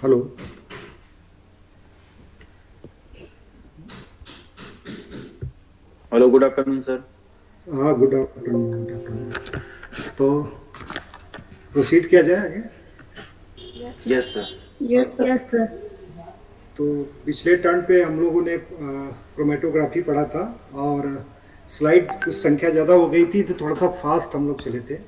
Hello. Hello, good afternoon sir. हाँ, good afternoon, good afternoon. तो proceed किया जाए आगे। Yes sir. Yes sir. Yes sir. तो पिछले टर्न पे हम लोगों ने क्रोमेटोग्राफी पढ़ा था, और स्लाइड कुछ संख्या ज़्यादा हो गई थी तो थोड़ा सा फास्ट हम लोग चले थे।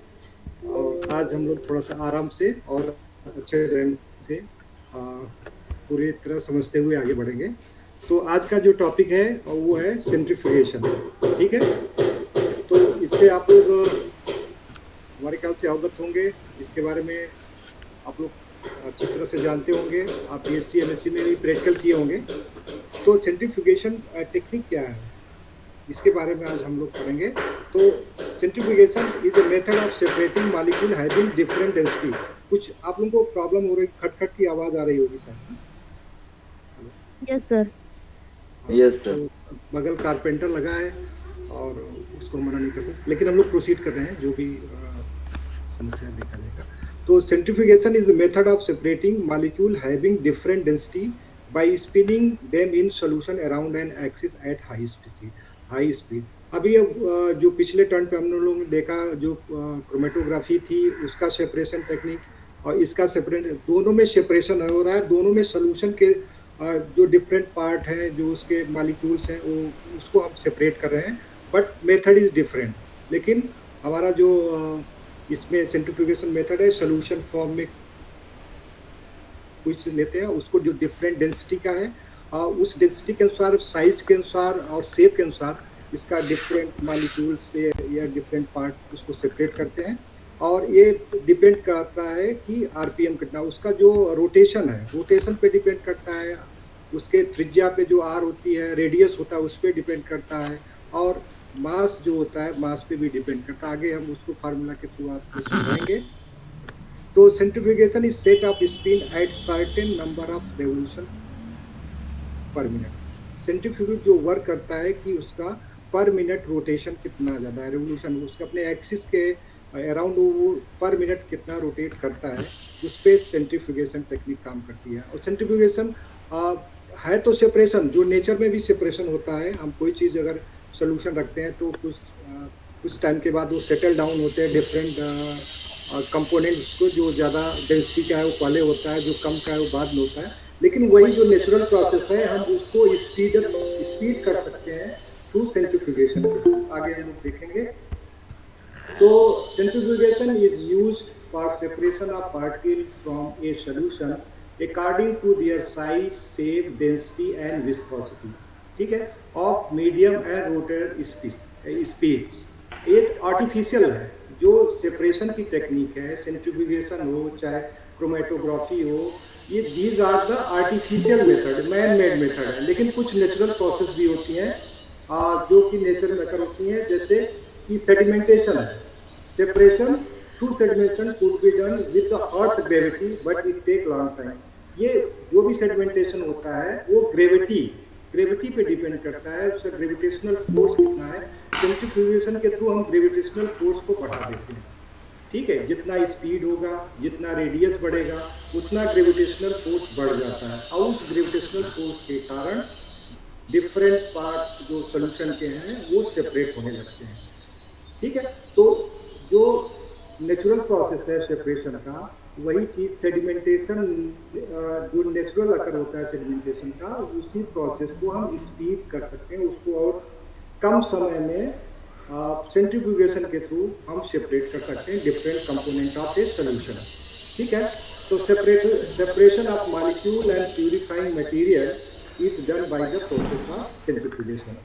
और आज हम लोग थोड़ा सा आराम से और अच्छे ढंग से पूरी तरह समझते हुए आगे बढ़ेंगे। तो आज का जो टॉपिक है वो है सेंट्रीफ्यूगेशन। ठीक है। तो इससे आप लोग हमारे ख्याल से अवगत होंगे। इसके बारे में आप लोग अच्छी तरह से जानते होंगे। आप बीएससी एमएससी में भी प्रैक्टिकल किए होंगे। तो सेंट्रीफ्यूगेशन टेक्निक क्या है, इसके बारे में आज हम लोग पढ़ेंगे। तो centrifugation is a method of separating molecule having different density. कुछ आप लोगों को प्रॉब्लम हो रही, खटखट की आवाज आ रही होगी शायद। Yes sir. हाँ, यस तो सर। बगल कारपेंटर लगा है और उसको मना नहीं कर सकते, लेकिन हम लोग प्रोसीड कर रहे हैं जो भी समस्या देखा जाएगा। तो centrifugation is method of separating molecule having different density bye spinning them in solution around an axis at high speed. अभी जो पिछले टर्न पे हम लोगों ने देखा, जो क्रोमेटोग्राफी थी उसका सेपरेशन टेक्निक और इसका सेपरेट, दोनों में सेपरेशन हो रहा है। दोनों में सोल्यूशन के जो डिफरेंट पार्ट हैं, जो उसके मॉलिक्यूल्स हैं, वो उसको हम सेपरेट कर रहे हैं, बट मेथड इज डिफरेंट। लेकिन हमारा जो इसमें सेंट्रीफ्यूगेशन मेथड है, सोल्यूशन फॉर्म में कुछ लेते हैं, उसको जो डिफरेंट डेंसिटी का है, उस डेंसिटी के अनुसार, साइज के अनुसार और शेप के अनुसार इसका डिफरेंट मॉलिक्यूल से या डिफरेंट पार्ट उसको सेपरेट करते हैं। और ये डिपेंड करता है कि आरपीएम कितना, उसका जो रोटेशन है, रोटेशन पे डिपेंड करता है। उसके त्रिज्या पे जो आर होती है, रेडियस होता है, उस पर डिपेंड करता है। और मास जो होता है, मास पे भी डिपेंड करता है। आगे हम उसको फार्मूला के थ्रू आपको समझाएंगे। तो centrifugation is set of spin at certain number of revolution per minute. Centrifugate जो वर्क करता है कि उसका पर मिनट रोटेशन कितना ज़्यादा है, रेवोल्यूशन उसका अपने एक्सिस के अराउंड वो पर मिनट कितना रोटेट करता है, उस पर सेंट्रीफ्यूगेशन टेक्निक काम करती है। और सेंट्रीफ्यूगेशन है तो सेपरेशन, जो नेचर में भी सेपरेशन होता है। हम कोई चीज़ अगर सोल्यूशन रखते हैं तो कुछ टाइम के बाद वो सेटल डाउन होते हैं डिफरेंट कंपोनेंट्स को। जो ज़्यादा डेंसिटी का है वो पहले होता है, जो कम का है वो बाद में होता है। लेकिन वही जो नेचुरल प्रोसेस है, हम उसको स्पीड कर सकते हैं थ्रू सेंट्रीफ्यूगेशन। आगे हम लोग देखेंगे। तो centrifugation is used for separation of particle from a solution according to their size, shape, density and viscosity. ठीक है। Of medium and rotate speeds. ये आर्टिफिशियल है जो सेपरेशन की टेक्निक है, सेंट्रीफ्यूगेशन हो चाहे क्रोमेटोग्राफी हो, ये these are the artificial method, man made method है। लेकिन कुछ नेचुरल प्रोसेस भी होती हैं जो कि नेचर में अकर होती हैं, जैसे कि सेडिमेंटेशन है। Separation through sedimentation could be done with the earth gravity, but it take long time. ये जो भी सेडिमेंटेशन होता है वो ग्रेविटी पे डिपेंड करता है, उसका ग्रेविटेशनल फोर्स कितना है। सेंट्रीफ्यूगेशन के थ्रू हम ग्रेविटेशनल फोर्स को बढ़ा देते हैं। ठीक है। जितना स्पीड होगा, जितना रेडियस बढ़ेगा, उतना ग्रेविटेशनल फोर्स बढ़ जाता है, और उस ग्रेविटेशनल फोर्स के कारण डिफरेंट पार्ट जो सोल्यूशन के हैं वो सेपरेट होने लगते हैं। ठीक है। तो जो नेचुरल प्रोसेस है सेपरेशन का, वही चीज सेडिमेंटेशन, जो नेचुरल अकर होता है सेडिमेंटेशन का, उसी प्रोसेस को हम स्पीड कर सकते हैं, उसको और कम समय में सेंट्रीफ्यूगेशन के थ्रू हम सेपरेट कर सकते हैं different component of a solution. ठीक है। तो separation of molecule and purifying material is done by the process of centrifugation.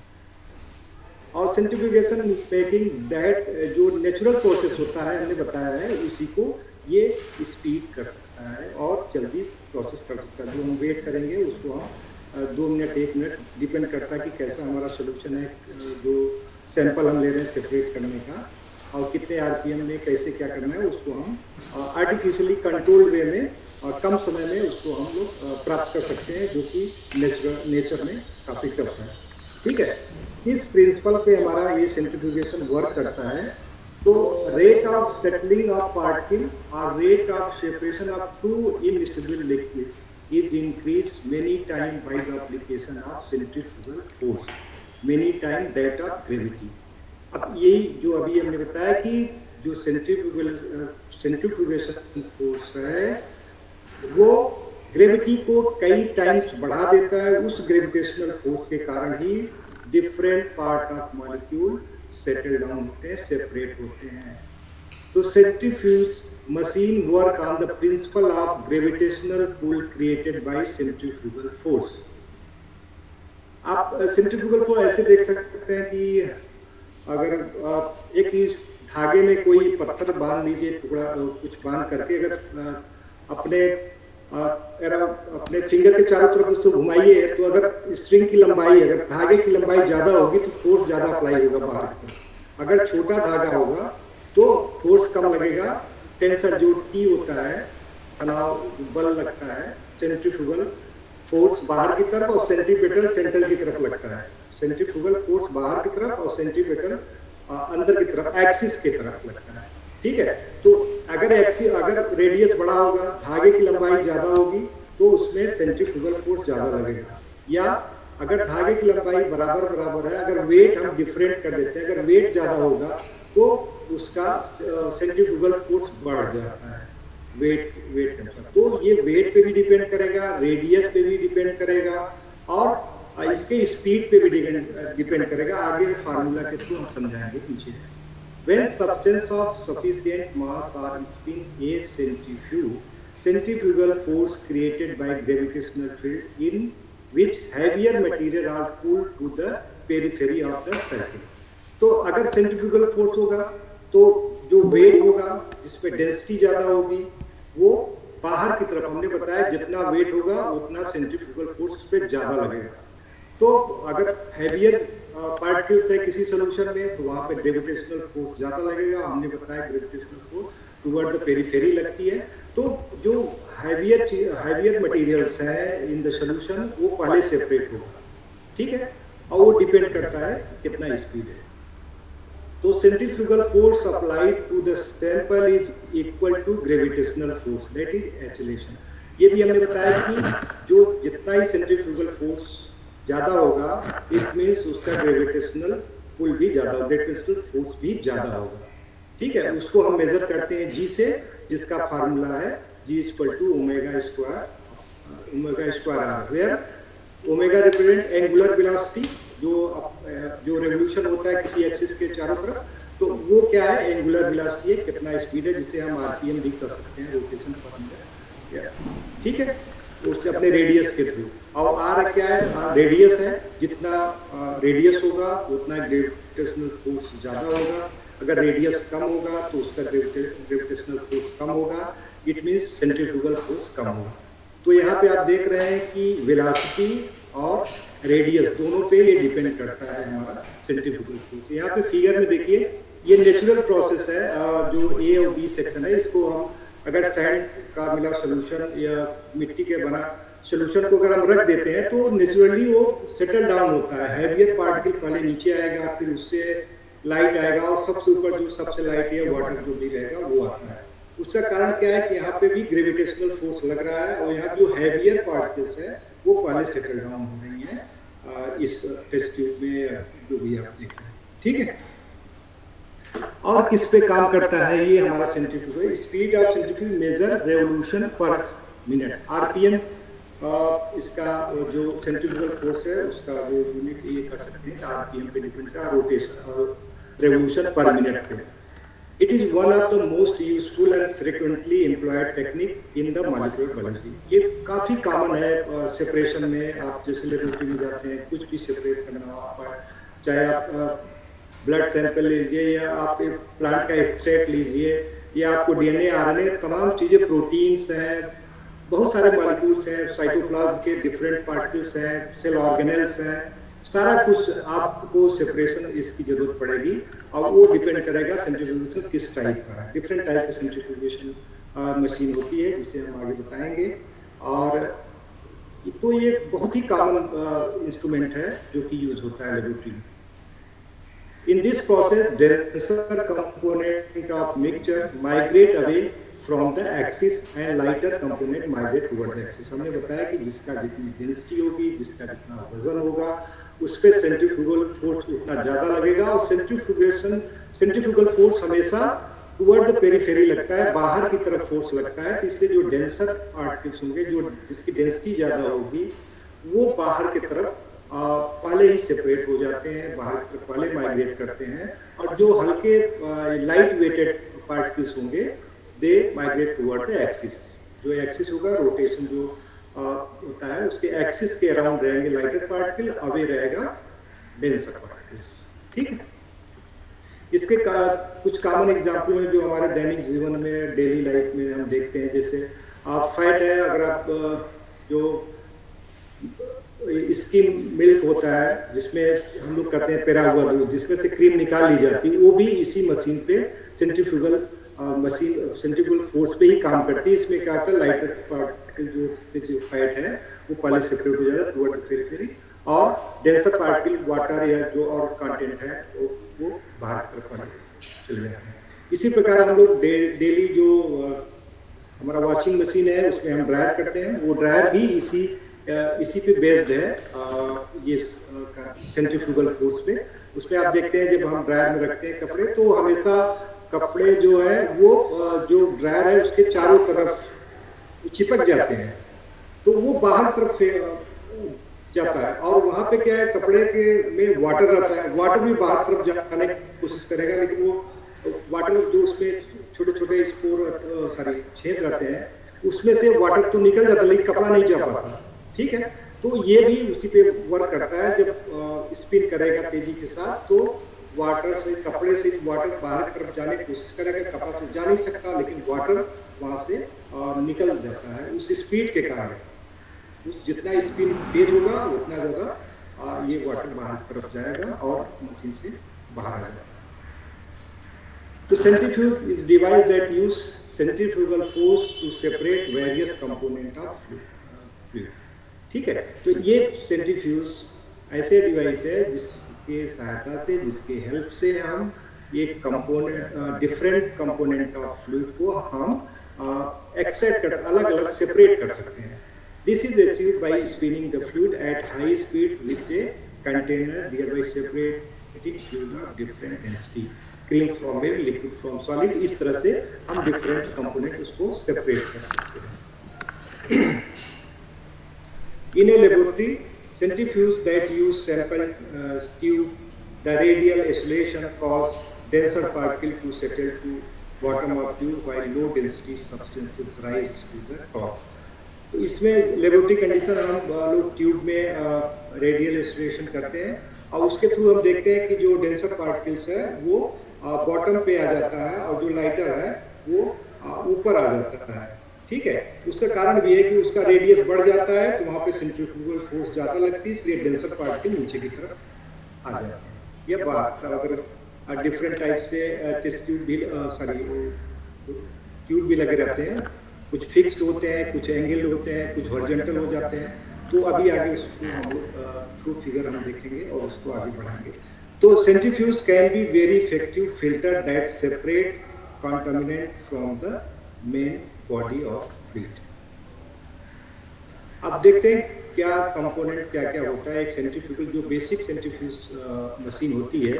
और सेंट्रीफ्यूगेशन मेकिंग दैट, जो नेचुरल प्रोसेस होता है हमने बताया है, उसी को ये स्पीड कर सकता है और जल्दी प्रोसेस कर सकता है। जो हम वेट करेंगे उसको हम 2 मिनट 1 मिनट, डिपेंड करता है कि कैसा हमारा सोल्यूशन है, जो सैंपल हम ले रहे हैं सेपरेट करने का, और कितने आरपीएम में कैसे क्या करना है, उसको हम आर्टिफिशियली कंट्रोल्ड वे में और कम समय में उसको हम लोग प्राप्त कर सकते हैं, जो कि नेचर में काफ़ी टफ है। ठीक है। किस प्रिंसिपल पे हमारा ये सेंट्रीफ्यूगेशन वर्क करता है? तो rate of settling of particle और rate of separation of two immiscible liquid is increased many times by the application of centrifugal force, many times that of gravity. अब यही जो अभी हमने बताया कि जो सेंट्रीफ्यूगेशन फोर्स है वो ग्रेविटी को कई टाइम्स बढ़ा देता है। उस ग्रेविटेशनल फोर्स के कारण ही different part of molecule settle down होते हैं, सेपरेट होते हैं। तो centrifuge machine work on the principle of gravitational pull created by centrifugal force. आप सेंट्रीफ्यूगल को ऐसे देख सकते हैं कि अगर एक ही धागे में कोई पत्थर बांध लीजिए, टुकड़ा कुछ बांध करके अगर अपने फिंगर के चारों तरफ उसको घुमाइए तो अगर स्ट्रिंग की लंबाई, अगर धागे की लंबाई ज्यादा होगी तो फोर्स ज्यादा अप्लाई होगा बाहर की तरफ। अगर छोटा धागा होगा तो फोर्स कम लगेगा। टेंसर जो टी होता है, तनाव बल लगता है, सेंट्रीफ्यूगल फोर्स बाहर की तरफ और सेंट्रीपेटल सेंटर की तरफ लगता है। सेंट्रीफ्यूगल फोर्स बाहर की तरफ और सेंट्रीपेटल अंदर की तरफ, एक्सिस की तरफ लगता है। ठीक है, तो अगर रेडियस बड़ा होगा, धागे की लंबाई ज्यादा होगी तो उसमें सेंट्रीफ्यूगल फोर्स ज्यादा लगेगा। या अगर धागे की लंबाई बराबर है, अगर वेट हम डिफरेंट कर देते हैं, अगर वेट ज्यादा होगा तो उसका सेंट्रीफ्यूगल फोर्स बढ़ जाता है। वेट के अनुसार, तो ये वेट पे भी डिपेंड करेगा, रेडियस पे भी डिपेंड करेगा और इसके स्पीड पे भी डिपेंड करेगा। आगे फार्मूला के थ्रू हम समझाएंगे पीछे। When substance of sufficient mass are spin a centrifugal force created by gravitational field in which heavier material are pulled to the periphery of the circle। तो अगर सेंट्रीफ्यूगल फोर्स होगा तो जो वेट होगा जिसपे डेंसिटी ज्यादा होगी वो बाहर की तरफ, हमने बताया जितना वेट होगा उतना सेंट्रीफ्यूगल फोर्स पे ज्यादा लगेगा। तो अगर हैवियर पार्टिकल्स है किसी सोल्यूशन में तो वहां पे ग्रेविटेशनल फोर्स ज्यादा लगेगा। हमने बताया gravitational force toward the periphery लगती है। तो जो हैवियर मटेरियल्स है इन द सोल्यूशन वो पहले सेपरेट होगा। ठीक है, और वो डिपेंड करता है कितना स्पीड है। तो centrifugal force applied to the sample is equal to gravitational force, that is acceleration. ये भी हमने बताया कि जो जितना ही सेंट्रीफ्यूगल फोर्स ज्यादा होगा इट मींस उसका ग्रेविटेशनल पुल भी ज्यादा होगा, ग्रेविटेशनल फोर्स भी ज्यादा होगा। ठीक है, उसको हम मेजर करते हैं जी से, जिसका फार्मूला है G equal to omega square R, where omega represent angular velocity, जो रेवोल्यूशन होता है किसी एक्सिस के चारों तरफ, तो वो क्या है, एंगुलर वेलोसिटी है, कितना स्पीड है, जिसे हम आरपीएम भी कर सकते हैं, रोटेशन पर मिनट। ठीक है, उसके अपने रेडियस के थ्रू। और आर क्या है, रेडियस है, जितना रेडियस होगा उतना ग्रेविटेशनल फोर्स ज्यादा होगा। अगर रेडियस कम होगा तो उसका ग्रेविटेशनल फोर्स कम होगा, इट मींस सेंट्रीफ्यूगल फोर्स कम होगा। तो यहाँ पे आप देख रहे हैं कि वेलोसिटी और रेडियस दोनों पे ये डिपेंड करता है हमारा सेंट्रीफ्यूगल फोर्स। यहाँ पे फिगर में देखिए, ये नेचुरल प्रोसेस है। जो ए और बी सेक्शन है, इसको हम अगर सैंड का मिला सोल्यूशन या मिट्टी के बना सोल्यूशन को अगर हम रख देते हैं तो नेचुरली वो सेटल डाउन होता है। हैवियर पार्टिकल पहले नीचे आएगा, फिर उससे लाइट आएगा और सबसे ऊपर जो सबसे लाइट है वाटर जो भी रहेगा वो आता है। उसका कारण क्या है कि यहाँ पे भी ग्रेविटेशनल फोर्स लग रहा है और यहाँ जो हैवियर पार्टिकल्स है वो पहले सेटल डाउन हो रही है इस टेस्ट ट्यूब में, जो भी आप देख रहे हैं। ठीक है, और किस पे काम करता है ये हमारा centrifugal. Speed of centrifugal measure revolution per minute, RPM इसका जो सेंट्रीफ्यूगल फोर्स है उसका जो यूनिट ये कर सकते हैं आरपीएम पे डिपेंड करता है, रोटेशन रेवोल्यूशन पर मिनट पे। It is one of the most useful and frequently employed technique in the molecular biology. ये काफी कॉमन है सेपरेशन में। आप जैसे लेबोरेटरी में जाते हैं, कुछ भी सेपरेट करना हो आप, चाहे आप ब्लड सैंपल लीजिए या आप प्लांट का एक्सट्रैक्ट लीजिए या आपको डीएनए आरएनए तमाम चीजें, प्रोटीन्स हैं, बहुत सारे मॉलिक्यूल्स हैं, साइटोप्लाज्म के डिफरेंट पार्टिकल्स हैं, सेल ऑर्गेनेल्स हैं, सारा कुछ आपको सेपरेशन इसकी जरूरत पड़ेगी और वो डिपेंड करेगा सेंट्रीफ्यूगेशन किस टाइप का है। डिफरेंट टाइप की सेंट्रीफ्यूगेशन मशीन होती है जिसे हम आगे बताएंगे। और तो ये बहुत ही कॉमन इंस्ट्रूमेंट है जो कि यूज होता है लेबोरेटरी में। In this process, denser component of mixture migrate away from the axis and lighter component migrate toward the axis. हमने बताया कि जिसका जितनी डेंसिटी होगी, जिसका जितना वजन होगा, उस पर सेंट्रीफ्यूगल फोर्स उतना ज़्यादा लगेगा। और सेंट्रीफ्यूगल फोर्स हमेशा टुवर्ड द पेरिफेरी लगता है, बाहर की तरफ फोर्स लगता है। तो इसलिए जो डेंसर पार्टिकल्स होंगे, जो जिसकी डेंसिटी ज़्यादा होगी, वो बाहर की तरफ पहले ही सेपरेट हो जाते हैं, बाहर की तरफ पहले माइग्रेट करते हैं। और जो हल्के लाइट वेटेड पार्टिकल्स होंगे, they migrate toward the axis. जो एक्सिस होगा, रोटेशन जो होता है, उसके एक्सिस के अराउंड रहेंगे लाइटर पार्टिकल, अवे रहेगा डेंसर पार्टिकल्स। ठीक है, इसके कुछ कॉमन एग्जाम्पल हैं जो हमारे दैनिक जीवन में, डेली लाइफ में हम देखते हैं। जैसे फैट है, अगर आप जो स्किम मिल्क होता है, जिसमें हम लोग कहते हैं पेरा हुआ दूध, जिसमें से क्रीम निकाल ली जाती है, वो भी इसी मशीन पे सेंट्रीफ्यूगल फोर्स पे ही काम करती है। इसमें क्या होता है, लाइटर पार्टिकल जो फैट है वो पहले सेपरेट हो जाता है टुवर्ड द पेरिफेरी, और डेंसर पार्टिकल वाटर या जो और कंटेंट है वो बाहर की तरफ चले जाते हैं। इसी प्रकार हम लोग डेली जो हमारा वॉशिंग मशीन है, उसमें हम ड्रायर करते हैं, वो ड्रायर भी इसी पे बेस्ड है, ये सेंट्रीफ्यूगल फोर्स पे। उसमें आप देखते हैं जब हम ड्रायर में रखते हैं कपड़े, तो हमेशा कपड़े जो है वो जो ड्रायर है उसके चारों तरफ चिपक जाते हैं, तो वो बाहर तरफ से जाता है। और वहाँ पे क्या है, कपड़े के में वाटर रहता है, वाटर भी बाहर तरफ जाने की कोशिश करेगा, लेकिन वो वाटर जो उसमें छोटे छोटे छेद रहते हैं, उसमें से वाटर तो निकल जाता है, लेकिन कपड़ा नहीं जा पाता। ठीक है, तो ये भी उसी पे वर्क करता है। जब स्पिन करेगा तेजी के साथ, तो वाटर से, कपड़े से वाटर बाहर की तरफ जाने की कोशिश करेगा, कपड़ा तो जा नहीं सकता, लेकिन वाटर वहाँ से निकल जाता है उस स्पीड के कारण। उस जितना स्पिन तेज होगा उतना ज़्यादा ये वाटर बाहर की तरफ जाएगा और मशीन से बाहर आ जाएगा। तो centrifuge is device that use centrifugal force to separate various component of fluid. ठीक है, तो ये सेंट्रीफ्यूज ऐसे डिवाइस है जिसके सहायता से, जिसके हेल्प से हम ये component, different component of fluid को हम एक्सट्रैक्ट कर, अलग अलग सेपरेट कर सकते हैं। This is achieved by spinning the fluid at high speed with a container, thereby separating fluid of different density, cream from milk, liquid from solid। इस तरह से हम different component उसको separate कर सकते हैं। In a laboratory, centrifuge that use sample tube, the radial oscillation cause denser particle to settle to bottom of tube, while low density substances rise to the top। तो इसमें laboratory condition हम लोग tube में radial acceleration करते हैं, और उसके through हम देखते हैं कि जो डेंसर पार्टिकल्स है वो बॉटम पे आ जाता है, और जो लाइटर है वो ऊपर आ जाता है। ठीक है, उसका कारण भी है कि उसका रेडियस बढ़ जाता है, तो वहाँ पे सेंट्रीफ्यूगल फोर्स ज़्यादा लगती है, इसलिए डेंसर पार्टिकल नीचे की तरफ आ जाते हैं। यह बात, अगर डिफरेंट टाइप से टेस्ट ट्यूब भी ट्यूब भी लगे रहते हैं, कुछ फिक्स्ड होते हैं, कुछ एंगल होते हैं, कुछ हॉरिजॉन्टल हो जाते हैं। तो अभी आगे उसको हम थ्रू फिगर हम देखेंगे और उसको आगे बढ़ाएंगे। तो centrifuge can be very effective filter that separate contaminant from the main body of fluid. अब देखते हैं क्या कंपोनेंट क्या क्या होता है। एक सेंट्रीफ्यूगल जो बेसिक सेंट्रीफ्यूज मशीन होती है,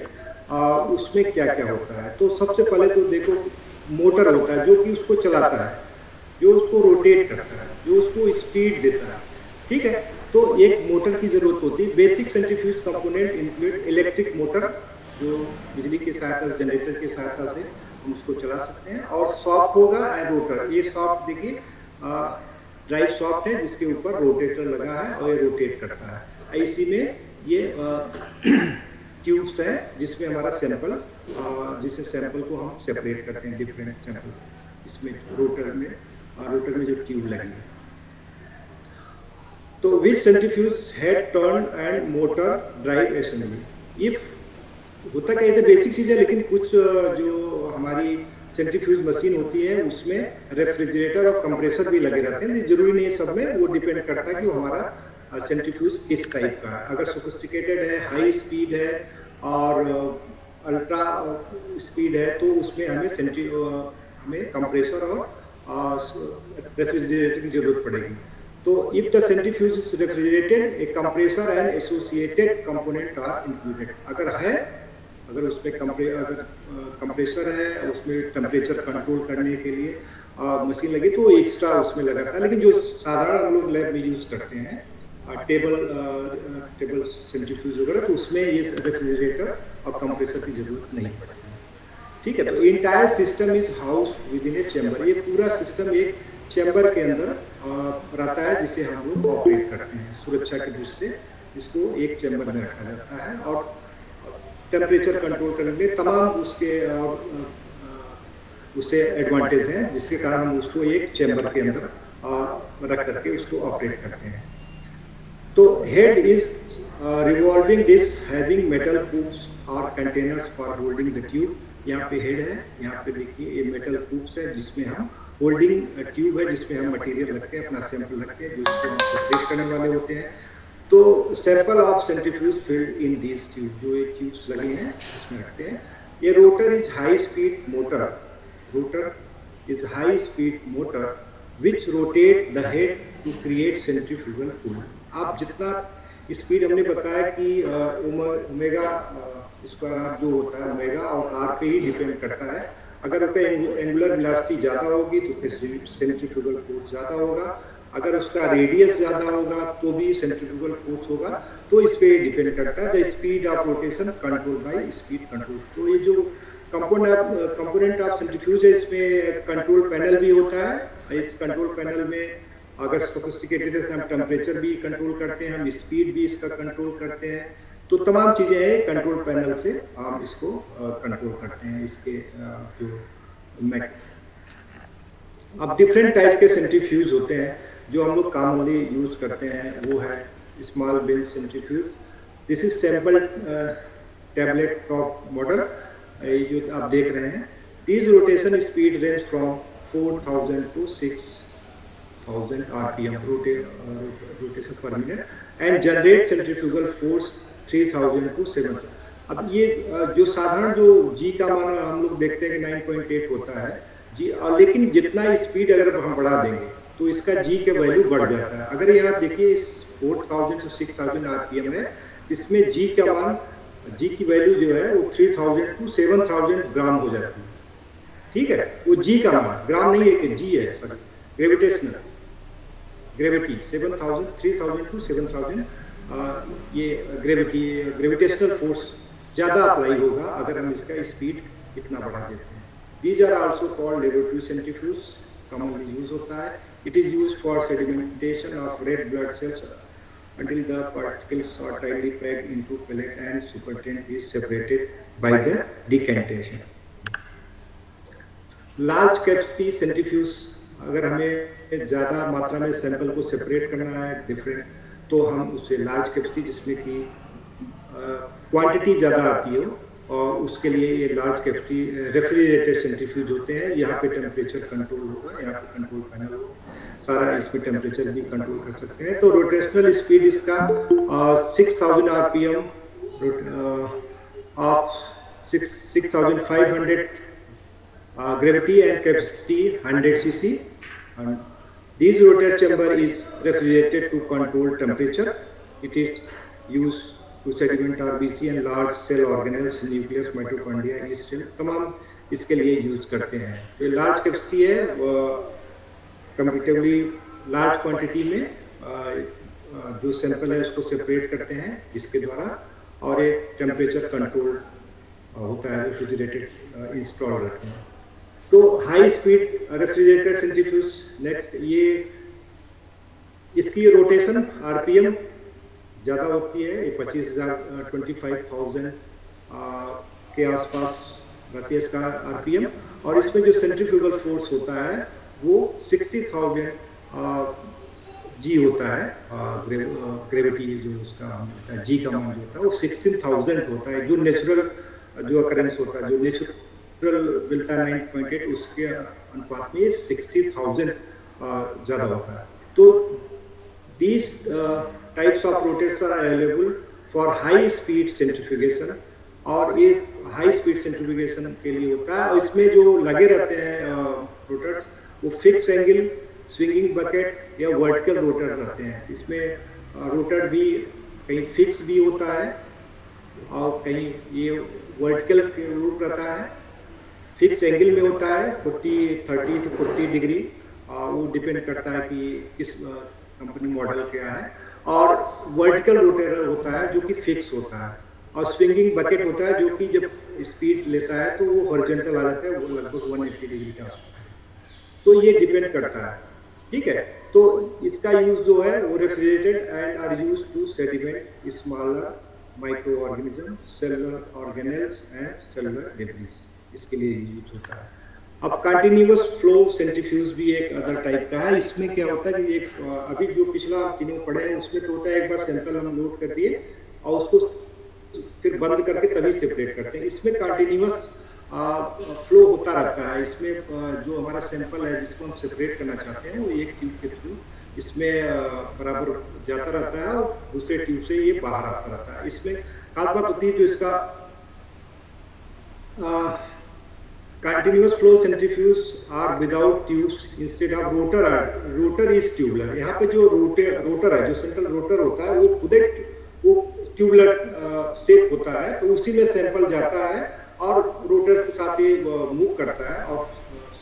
उसमें क्या क्या होता है। तो सबसे पहले तो देखो, मोटर होता है जो कि उसको चलाता है, जो उसको रोटेट करता है, जो उसको स्पीड देता है। ठीक है, तो एक मोटर की जरूरत होती है। Basic centrifuge component include electric motor, जो बिजली की सहायता से, जनरेटर की सहायता से हम उसको चला सकते हैं, और सॉफ्ट होगा एंड रोटर। ये सॉफ्ट देखिए ड्राइव सॉफ्ट है, जिसके ऊपर रोटेटर लगा है और ये रोटेट करता है। इसी में ये ट्यूब्स हैं जिसमें हमारा सैंपल, जिससे सैंपल को हम सेपरेट करते हैं, डिफरेंट सैंपल। इसमें रोटर में जो ट्यूब लगी है। तो which centrifuge head, turn and motor drive assembly. If होता क्या, ये तो बेसिक चीज़ है, लेकिन कुछ जो हमारी सेंट्रीफ्यूज मशीन होती है उसमें रेफ्रिजरेटर और कंप्रेसर भी लगे रहते हैं। जरूरी नहीं है सब में, वो डिपेंड करता है कि वो हमारा सेंट्रीफ्यूज किस टाइप का है। अगर सोफिस्टिकेटेड है, हाई स्पीड है और अल्ट्रा स्पीड है, तो उसमें हमें कंप्रेसर और रेफ्रिजरेटर की जरूरत पड़ेगी। तो if the centrifuge is refrigerated, a compressor and associated component are included. अगर उसमें कंप्रेसर है, उसमें टेम्परेचर कंट्रोल करने के लिए मशीन लगी तो एक्स्ट्रा उसमें लगा था। लेकिन जो साधारण हम लोग लैब में यूज करते हैं टेबल सेंट्रीफ्यूज वगैरह, तो उसमें ये रेफ्रिजरेटर और कंप्रेसर की जरूरत नहीं पड़ती। ठीक है, तो entire system is house with in A chamber. ये पूरा सिस्टम एक चैम्बर के अंदर रहता है जिसे हम लोग ऑपरेट करते हैं। सुरक्षा की दृष्टि से इसको एक चैम्बर में रखा जाता है और टेम्परेचर कंट्रोल करने के लिए तमाम उससे एडवांटेज हैं, जिसके कारण हम उसको एक चैम्बर के अंदर रख करके उसको ऑपरेट करते हैं। तो head is revolving disc having metal tubes और containers for holding the tube. यहाँ पे हेड है, यहाँ पे देखिए ये मेटल ट्यूब्स है जिसमें हम होल्डिंग ट्यूब है जिसमें हम मटेरियल रखते हैं, अपना सैंपल रखते हैं, जिसको हम सेपरेट करने वाले होते हैं। तो sample of centrifuge filled in this tube, जो ये ट्यूब्स लगे हैं इसमें रखते हैं। ये rotor is high speed motor, rotor is high speed motor which rotate the head to create centrifugal pull. आप जितना स्पीड हमने बताया कि ओमेगा स्क्वायर आर जो होता है ओमेगा और आर पे ही डिपेंड करता है। अगर उसका एंगुलर वेलोसिटी ज़्यादा होगी तो सेंट्रीफ्यूगल फोर्स ज़्यादा होगा, अगर उसका रेडियस ज़्यादा होगा तो भी सेंट्रीफ्यूगल फोर्स होगा। तो इस पे डिपेंड करता है the speed of rotation control by speed control. तो ये जो कंपोनेंट ऑफ सेंट्रीफ्यूज है, इसमें कंट्रोल पैनल भी होता है। इस कंट्रोल पैनल में अगर सोफिस्टिकेटेड है हम टेम्परेचर भी कंट्रोल करते हैं, हम स्पीड भी इसका कंट्रोल करते हैं। तो तमाम चीज़ें हैं कंट्रोल पैनल से हम इसको कंट्रोल करते हैं। इसके जो अब डिफरेंट टाइप के सेंट्रीफ्यूज होते हैं जो हम लोग कॉमनली यूज करते हैं, वो है small bench centrifuge. This is sample tablet top model जो आप देख रहे हैं। This rotation speed range from 4000 to 6000 RPM rotation पर minute and generate centrifugal force 3000 to 7000। अब ये जो साधारण जो जी का मान हम लोग देखते हैं कि 9.8 होता है जी, और लेकिन जितना स्पीड अगर हम बढ़ा देंगे तो इसका जी का वैल्यू बढ़ जाता है। अगर यहाँ देखिए इस 4000 to 6000 RPM है, जिसमें जी का मान जी की वैल्यू जो है वो 3000 to 7000 ग्राम हो जाती है। ठीक है, वो जी का मान, ग्राम नहीं है कि जी है, सॉरी, ग्रेविटेशनल ग्रेविटी 3000 to 7000 ये ग्रेविटेशनल फोर्स ज़्यादा अप्लाई होगा अगर हम इसका स्पीड इतना बढ़ा देते हैं। These are also called laboratory centrifuge, commonly use होता है। It is use for sedimentation of red blood cells until the particles are tightly packed into pellet and supernatant is separated by the decantation. Large capacity centrifuge, अगर हमें ज़्यादा मात्रा में sample को separate करना है डिफरेंट, तो हम उससे लार्ज कैपेसिटी जिसमें कि क्वांटिटी ज़्यादा आती हो, और उसके लिए ये लार्ज कैपेसिटी रेफ्रिजरेटेड सेंट्रीफ्यूज होते हैं। यहाँ पे टेम्परेचर कंट्रोल होगा, यहाँ पे कंट्रोल पैनल होगा, सारा इसमें टेम्परेचर भी कंट्रोल कर सकते हैं। तो रोटेशनल स्पीड इसका 6000 RPM of 6500 gravity and capacity 100 cc. And this rotor chamber is refrigerated to control temperature. It is used to sediment RBC and large cell organelles, nucleus, mitochondria, yeast cell, तमाम इसके लिए use करते हैं। तो large capacity है, comparatively large quantity में जो sample है उसको सेपरेट करते हैं इसके द्वारा, और एक टेम्परेचर कंट्रोल होता है, रेफ्रिजरेटेड इंस्टॉल रहते हैं। तो high speed refrigerated centrifuge next, ये इसकी रोटेशन आरपीएम ज़्यादा होती है, ये 25,000 के आसपास रहती है इसका आरपीएम, और इसमें जो सेंट्रीफ्यूगल फोर्स होता है वो 60,000 जी होता है। ग्रेविटी जो उसका जी का मान जो होता है वो 16,000 होता है। जो नेचुरल जो अकरेंस होता है, जो नेचुरल मिलता है 9.8, उसके अनुपात में 60,000 ज़्यादा होता है। तो these types of rotors are available for high speed centrifugation, और ये हाई स्पीड सेंट्रीफ्यूगेशन के लिए होता है। और इसमें जो लगे रहते हैं रोटर्स वो फिक्स एंगल, स्विंगिंग बकेट या वर्टिकल रोटर रहते हैं। इसमें रोटर भी कहीं फिक्स भी होता है और कहीं ये वर्टिकल रूप रहता है, फिक्स एंगल में होता है 30 से 40 डिग्री, वो डिपेंड करता है कि किस कंपनी मॉडल क्या है। और वर्टिकल रोटर होता है जो कि फिक्स होता है, और स्विंगिंग बकेट होता है जो कि जब स्पीड लेता है तो वो हॉरिजॉन्टल आ जाता है, वो लगभग 180 डिग्री के आसपास है। तो ये डिपेंड करता है, ठीक है। तो इसका यूज जो है वो refrigerated and are use to sediment smaller microorganism, cellular organelles and cellular debris, इसके लिए यूज होता है। अब कंटिन्यूअस फ्लो सेंट्रीफ्यूज भी एक अदर टाइप का है। इसमें क्या होता है कि एक अभी जो पिछला तीनों पढ़े हैं उसमें तो होता है एक बार सैंपल हम लोड कर दिए और उसको फिर बंद करके तभी सेपरेट करते हैं। इसमें कंटिन्यूअस फ्लो होता रहता है। इसमें जो हमारा सैंपल है जिसको हम सेपरेट करना चाहते हैं वो एक ट्यूब के थ्रू इसमें बराबर जाता रहता है और दूसरे ट्यूब से ये बाहर आता रहता है। इसमें खास बात होती है जो इसका continuous flow centrifuge are without tubes instead of rotor. Rotor is tubular. यहाँ पे जो रोटर है, जो सेंट्रल रोटर होता है वो खुद वो ट्यूबुलर शेप होता है, तो उसी में सैंपल जाता है और रोटर्स के साथ ये मूव करता है और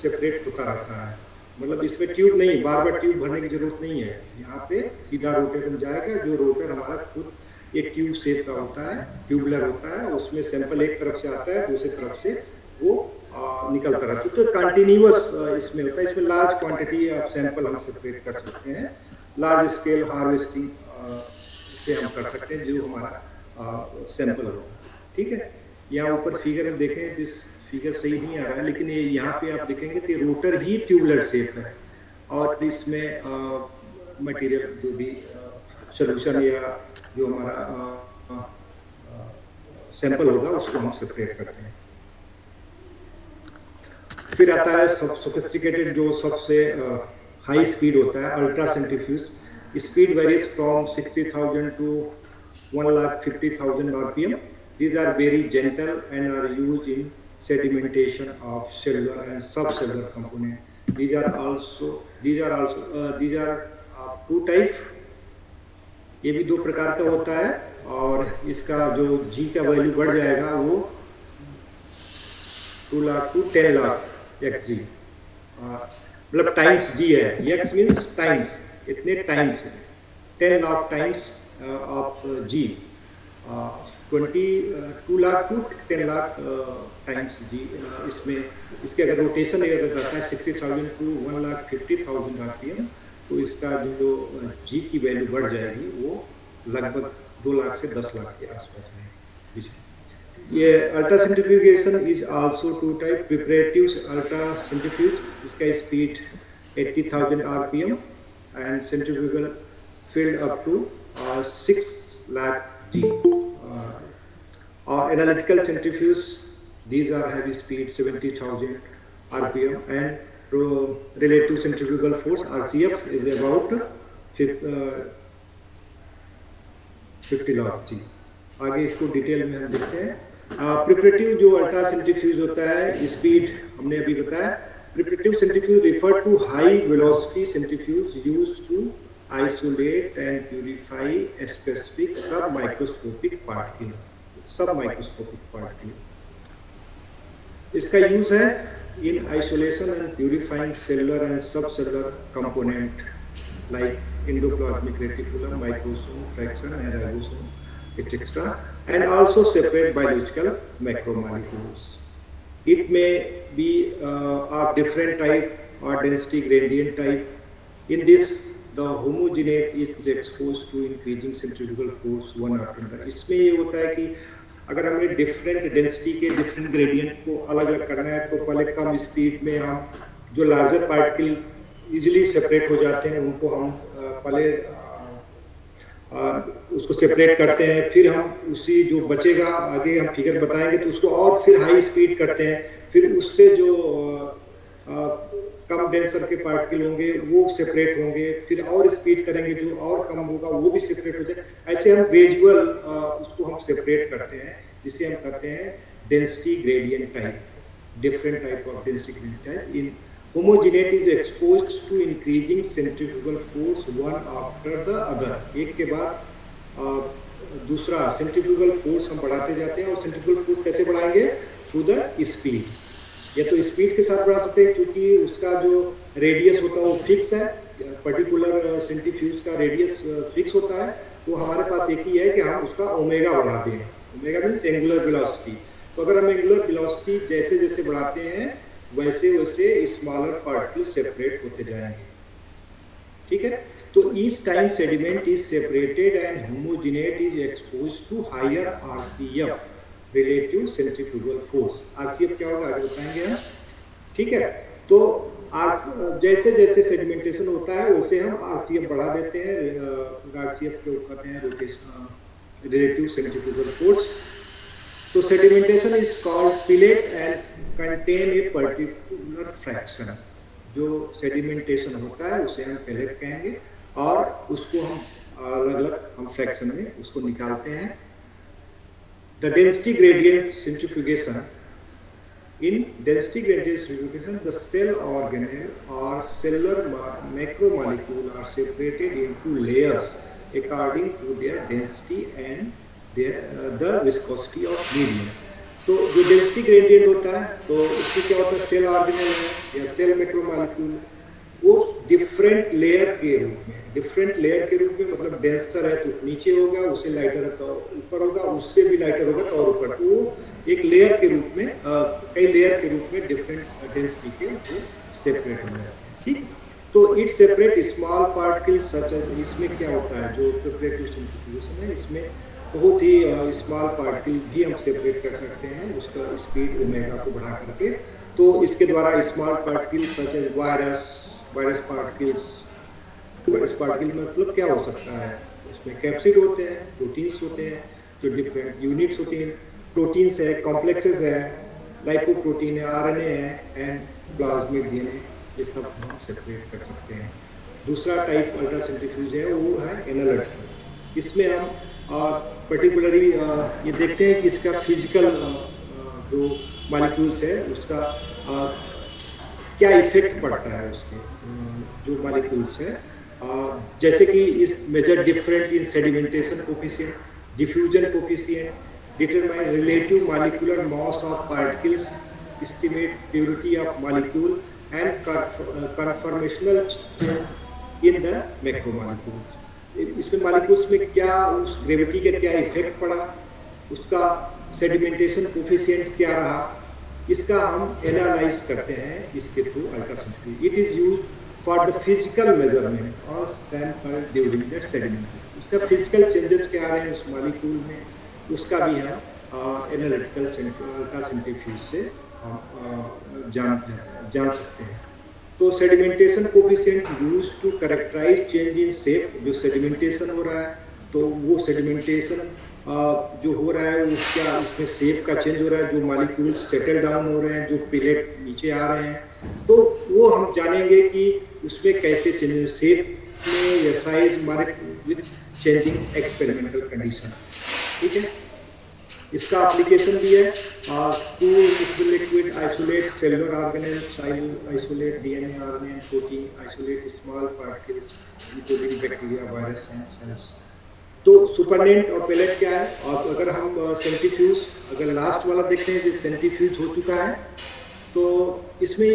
सेपरेट होता रहता है। मतलब इसमें ट्यूब नहीं, बार बार ट्यूब भरने की जरूरत नहीं है। यहाँ पे सीधा रोटर में जाएगा, जो रोटर हमारा खुद एक ट्यूब शेप का होता है, ट्यूबुलर होता है, उसमें सैंपल एक तरफ से आता है, दूसरी तरफ से वो निकलता रहता है। तो कंटिन्यूअस इसमें होता है। इसमें लार्ज क्वांटिटी ऑफ सैंपल हम सेपरेट कर सकते हैं, लार्ज स्केल हार्वेस्टिंग से हम कर सकते हैं जो हमारा सैंपल हो, ठीक है। यहाँ ऊपर फिगर में देखें, जिस फिगर सही नहीं आ रहा है लेकिन ये यहाँ पे आप देखेंगे कि रोटर ही ट्यूबुलर शेप है और इसमें मटेरियल जो भी सोल्यूशन या जो हमारा सैंपल होगा उसको हम सेपरेट करते हैं। फिर आता है सोफिस्टिकेटेड जो सबसे हाई स्पीड होता है, ultra centrifuge. Speed varies from 60,000 to 150,000 RPM. These are very gentle and are used in sedimentation of cellular and subcellular component. These are two type. ये भी दो प्रकार का होता है और इसका जो G का वैल्यू बढ़ जाएगा वो 2 लाख to 10 लाख XG, मतलब टाइम्स G है। X मीन्स टाइम्स, इतने times, 10 lakh times of G, 2 lakh to 10 lakh times G। इसमें इसके अगर रोटेशन करता है 60,000 to 150,000 RPM, तो इसका जो G की वैल्यू बढ़ जाएगी वो लगभग 2 लाख से 10 लाख के आसपास है। ये ultra centrifugation is also two type. Preparative ultra centrifuge, इसका speed 80,000 RPM and centrifugal field up to 6 lakh G। और analytical centrifuge, these are heavy speed 70,000 RPM and relative centrifugal force RCF is about 50 lakh G। आगे इसको detail में हम देखते हैं। Preparative जो ultra centrifuge होता है, स्पीड हमने अभी बताया। Preparative centrifuge refer to high velocity centrifuge used to isolate and purify specific sub microscopic particle. इसका यूज है in isolation and purifying cellular and sub cellular component like endoplasmic reticulum, microsome, fraction and ribosome, etc., and also separate biological macromolecules. It may be of different type or density gradient type. In this, the homogenate is exposed to increasing centrifugal force one after another. इसमें ये होता है कि अगर हमें different density के different gradient को अलग अलग करना है तो पहले कम स्पीड में हम जो लार्जर पार्टिकल इजीली सेपरेट हो जाते हैं उनको हम पहले उसको सेपरेट करते हैं, फिर हम उसी जो बचेगा आगे हम फिगर बताएंगे तो उसको और फिर हाई स्पीड करते हैं, फिर उससे जो कम डेंसर के पार्टिकल होंगे वो सेपरेट होंगे, फिर और स्पीड करेंगे जो और कम होगा वो भी सेपरेट हो जाए। ऐसे हम ग्रेजुअल उसको हम सेपरेट करते हैं, जिसे हम कहते हैं density gradient type, different type of density gradient type in homogenate is exposed to increasing centrifugal force one after the other, एक के बाद दूसरा सेंट्रीफ्यूगल फोर्स हम बढ़ाते जाते हैं। और सेंट्रीफ्यूगल फोर्स कैसे बढ़ाएंगे? Through the speed. या तो स्पीड के साथ बढ़ा सकते हैं क्योंकि उसका जो रेडियस होता है वो फिक्स है, पर्टिकुलर सेंट्रीफ्यूज का रेडियस फिक्स होता है। तो हमारे पास एक ही है कि हम उसका ओमेगा बढ़ा दें। Omega means angular velocity. तो अगर हम एंगुलर वेलोसिटी जैसे जैसे बढ़ाते हैं वैसे वैसे स्मॉलर पार्टिकल सेपरेट होते जाएंगे। ठीक है, तो each time sediment is separated and homogenate is exposed to higher RCF, relative centrifugal force. RCF क्या होगा आगे बताएंगे हम। ठीक है, तो जैसे जैसे सेडिमेंटेशन होता है वैसे हम आरसीएफ बढ़ा देते हैं। आरसीएफ को कहते हैं रोटेशन, रिलेटिव सेंट्रीफ्यूगल फोर्स। तो sedimentation is called pellet and contain a particular fraction. जो सेडिमेंटेशन होता है उसे हम पिलेट कहेंगे और उसको हम अलग अलग हम फ्रैक्शन में उसको निकालते हैं। The density gradient centrifugation. In density gradient centrifugation, the cell organelle or cellular macromolecule are separated into layers according to their density and the viscosity of medium. तो जो डेंसिटी ग्रेडियंट होता है तो उसमें क्या होता है, सेल ऑर्गेनेल है या सेल मैक्रोमॉलिक्यूल, वो डिफरेंट लेयर के रूप में मतलब डेंसर है तो नीचे होगा, उससे लाइटर है तो ऊपर होगा, उससे भी लाइटर होगा तो और ऊपर। तो एक लेयर के रूप में कई लेयर के रूप में डिफरेंट डेंसिटी के वो सेपरेट हो जाते हैं। ठीक, तो it separate small particles such as, इसमें क्या होता है जो प्रिपरेटिव सेंट्रीफ्यूगेशन है इसमें बहुत ही स्मॉल पार्टिकल भी हम सेपरेट कर सकते हैं उसका स्पीड ओमेगा को बढ़ा करके। तो इसके द्वारा small particles such as virus particle मतलब क्या हो सकता है, उसमें कैप्सिड होते हैं, प्रोटीन्स होते हैं, जो डिफरेंट यूनिट्स होती हैं, प्रोटीन्स है, कॉम्प्लेक्सेस है, लाइपोप्रोटीन है, आरएनए है एंड प्लाज्मिड डीएनए, ये सब हम सेपरेट कर सकते हैं। दूसरा टाइप अल्ट्रा सेंट्रीफ्यूज है वो है एनालिटिकल। इसमें हम पर्टिकुलरली ये देखते हैं कि इसका फिजिकल जो मॉलिक्यूल्स है उसका क्या इफेक्ट पड़ता है उसके जो मॉलिक्यूल्स है। जैसे कि इस measure different in sedimentation coefficient, diffusion coefficient, determine relative molecular mass of particles, estimate purity of molecule and conformational in the macromolecule. इसमें मॉलिक्यूल्स में क्या उस ग्रेविटी का क्या इफेक्ट पड़ा, उसका सेडिमेंटेशन कोफिशिएंट क्या रहा, इसका हम एनालाइज करते हैं इसके through ultrasonography. It is used for the physical measurement of sample during the sedimentation. उसका फिजिकल चेंजेस क्या आ रहे हैं उस मॉलिक्यूल में, उसका भी हम एनालिटिकल अल्ट्रासेंट्रीफ्यूज से जान सकते हैं। तो sedimentation coefficient used to characterise change in shape, जो सेडिमेंटेशन हो रहा है तो वो सेडिमेंटेशन जो हो रहा है वो क्या उसमें शेप का चेंज हो रहा है, जो मॉलिक्यूल्स सेटल डाउन हो रहे हैं, जो पिलेट नीचे आ रहे हैं, तो वो हम जानेंगे कि उसमें कैसे चेंज शेप में या साइज हमारे विद चेंजिंग एक्सपेरिमेंटल कंडीशन। ठीक है, इसका एप्लीकेशन भी है to liquid isolate cellular organelles, isolate DNA, RNA, protein, isolate small particles including bacteria, virus and cells. तो सुपरनेंट और पेलेट क्या है, और अगर हम सेंट्रीफ्यूज अगर लास्ट वाला देखते हैं जो सेंट्रीफ्यूज हो चुका है तो इसमें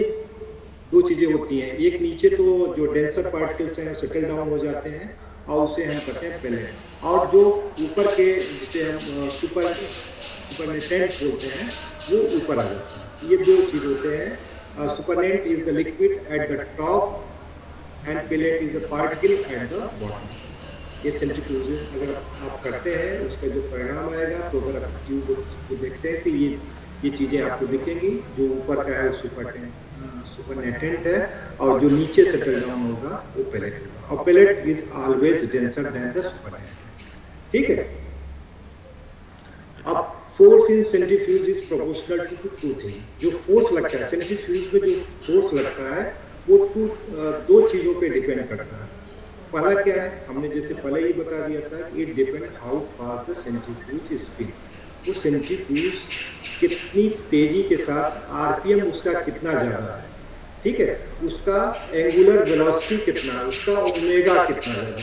दो चीज़ें होती हैं। एक नीचे तो जो डेंसर पार्टिकल्स हैं सेटल डाउन हो जाते हैं और उसे हम कहते हैं पेलेट, और जो ऊपर के जिसे हम सुपरनेटेंट बोलते हैं वो ऊपर आ जाते हैं। ये दो चीज़ होते हैं। Supernatant is the liquid at the top and pellet is the particle at the bottom. ये सेंट्रीफ्यूज अगर आप करते हैं उसका जो परिणाम आएगा, तो अगर आप ट्यूब को देखते हैं तो ये चीज़ें आपको दिखेंगी। जो ऊपर का है वो सुपरनेटेंट है और जो नीचे सेटल डाउन होगा वो पेलेट होगा, और pellet is always denser than the supernatant. ठीक है, अब force in centrifuge is proportional to two thing. जो फोर्स लगता है सेंट्रीफ्यूज में, जो फोर्स लगता है वो दो चीज़ों पे डिपेंड करता है। पहला क्या है, हमने जैसे पहले ही बता दिया था, it depend how fast the centrifuge spin. वो सेंट्रीफ्यूज कितनी तेजी के साथ, आरपीएम उसका कितना ज़्यादा है, ठीक है, उसका एंगुलर वेलोसिटी कितना, उसका ओमेगा कितना ज़्यादा।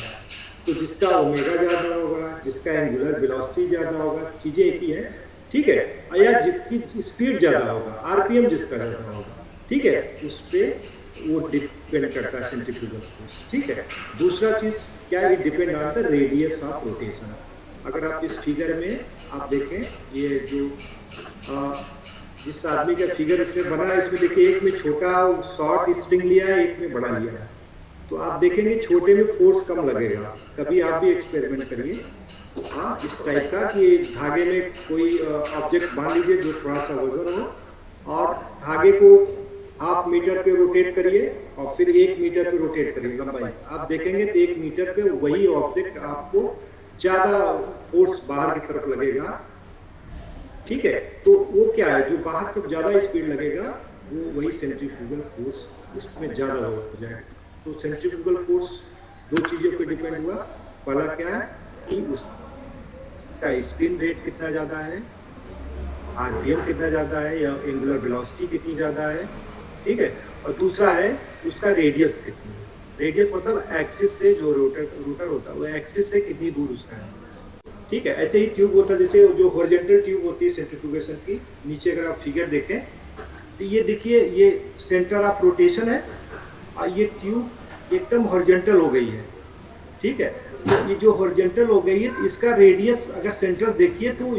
तो जिसका ओमेगा ज़्यादा होगा, जिसका एंगुलर वेलोसिटी ज़्यादा होगा, चीज़ें एक ही है, ठीक है, या जिसकी स्पीड ज़्यादा होगा, आरपीएम जिसका ज़्यादा होगा, ठीक है, उस पर वो डिपेंड करता है सेंट्रीफ्यूगल फोर्स। ठीक है, दूसरा चीज़ क्या है, depend on the radius of rotation. अगर आप इस फिगर में आप देखें, ये जो जिस आदमी का फिगर इसमें बना है, इसमें देखिए एक में छोटा शॉर्ट स्ट्रिंग लिया है, एक में बड़ा लिया है। तो आप देखेंगे छोटे में फोर्स कम लगेगा। कभी आप भी एक्सपेरिमेंट करिए, हाँ, इस टाइप का कि धागे में कोई ऑब्जेक्ट बांध लीजिए जो थोड़ा सा वजन हो, और धागे को हाफ मीटर पे रोटेट करिए और फिर 1 मीटर पे रोटेट करिए लंबाई। आप देखेंगे तो 1 मीटर पे वही ऑब्जेक्ट आपको ज्यादा फोर्स बाहर की तरफ लगेगा। ठीक है, तो वो क्या है, जो बाहर तरफ ज्यादा स्पीड लगेगा वो वही सेंट्रीफ्यूगल फोर्स उसमें ज्यादा हो जाएगा। तो सेंट्रीफ्यूगल फोर्स दो चीजों पे डिपेंड हुआ। पहला क्या है कि उसका स्पिन रेट कितना ज्यादा है, आरपीएम कितना ज्यादा है, या एंगुलर वेलोसिटी कितनी ज्यादा है। ठीक है, और दूसरा है उसका रेडियस कितनी है। रेडियस मतलब एक्सिस से जो रोटर होता है वो एक्सिस से कितनी दूर उसका है। ठीक है, ऐसे ही ट्यूब होता है, जैसे जो हॉरिजॉन्टल ट्यूब होती है सेंट्रीफ्यूगेशन की, नीचे अगर आप फिगर देखें तो ये देखिए, ये सेंटर ऑफ रोटेशन है और ये ट्यूब एकदम हॉरिजॉन्टल हो गई है। ठीक है, तो ये जो हॉरिजॉन्टल हो गई है, इसका रेडियस अगर सेंटर देखिए तो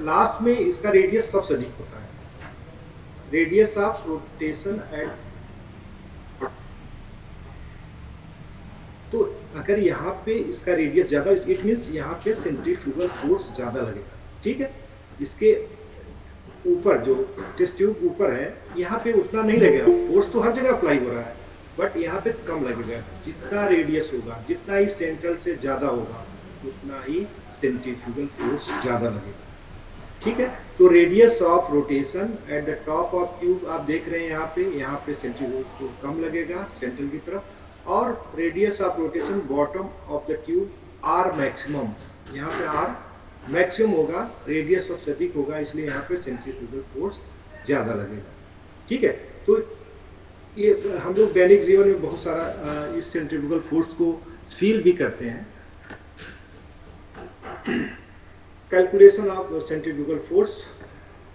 लास्ट में इसका रेडियस सबसे अधिक होता है, रेडियस ऑफ रोटेशन एट। तो अगर यहाँ पे इसका रेडियस ज्यादा, इट मीन्स यहाँ पे सेंट्रीफ्यूगल फोर्स ज्यादा लगेगा। ठीक है, इसके ऊपर जो टेस्ट ट्यूब ऊपर है, यहाँ पे उतना नहीं लगेगा फोर्स, तो हर जगह अप्लाई हो रहा है, बट यहाँ पे कम लगेगा। जितना रेडियस होगा, जितना ही सेंट्रल से ज्यादा होगा, उतना ही सेंट्रीफ्यूगल फोर्स ज्यादा लगेगा। ठीक है, तो radius of rotation eight the top of tube आप देख रहे हैं, यहाँ पे सेंट्रीफ्यूगल फोर्स कम लगेगा सेंट्रल की तरफ, और radius of rotation bottom of the tube R maximum, यहाँ पे आर मैक्सिमम होगा, रेडियस सबसे अधिक होगा, इसलिए यहाँ पे सेंट्रीफ्यूगल फोर्स ज़्यादा लगेगा। ठीक है, तो ये हम लोग दैनिक जीवन में बहुत सारा इस सेंट्रीफ्यूगल फोर्स को फील भी करते हैं। कैलकुलेशन ऑफ सेंट्रीफ्यूगल फोर्स,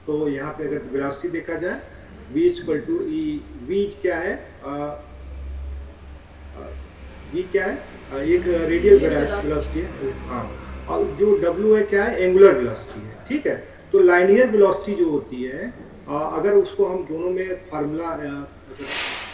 तो यहाँ पे अगर वेलोसिटी देखा जाए, v equal to E, v क्या है, v क्या है, एक रेडियल वेलोसिटी है, हाँ, और जो w है क्या है, एंगुलर वेलोसिटी है। ठीक है, तो लाइनियर वेलोसिटी जो होती है, अगर उसको हम दोनों में फार्मूला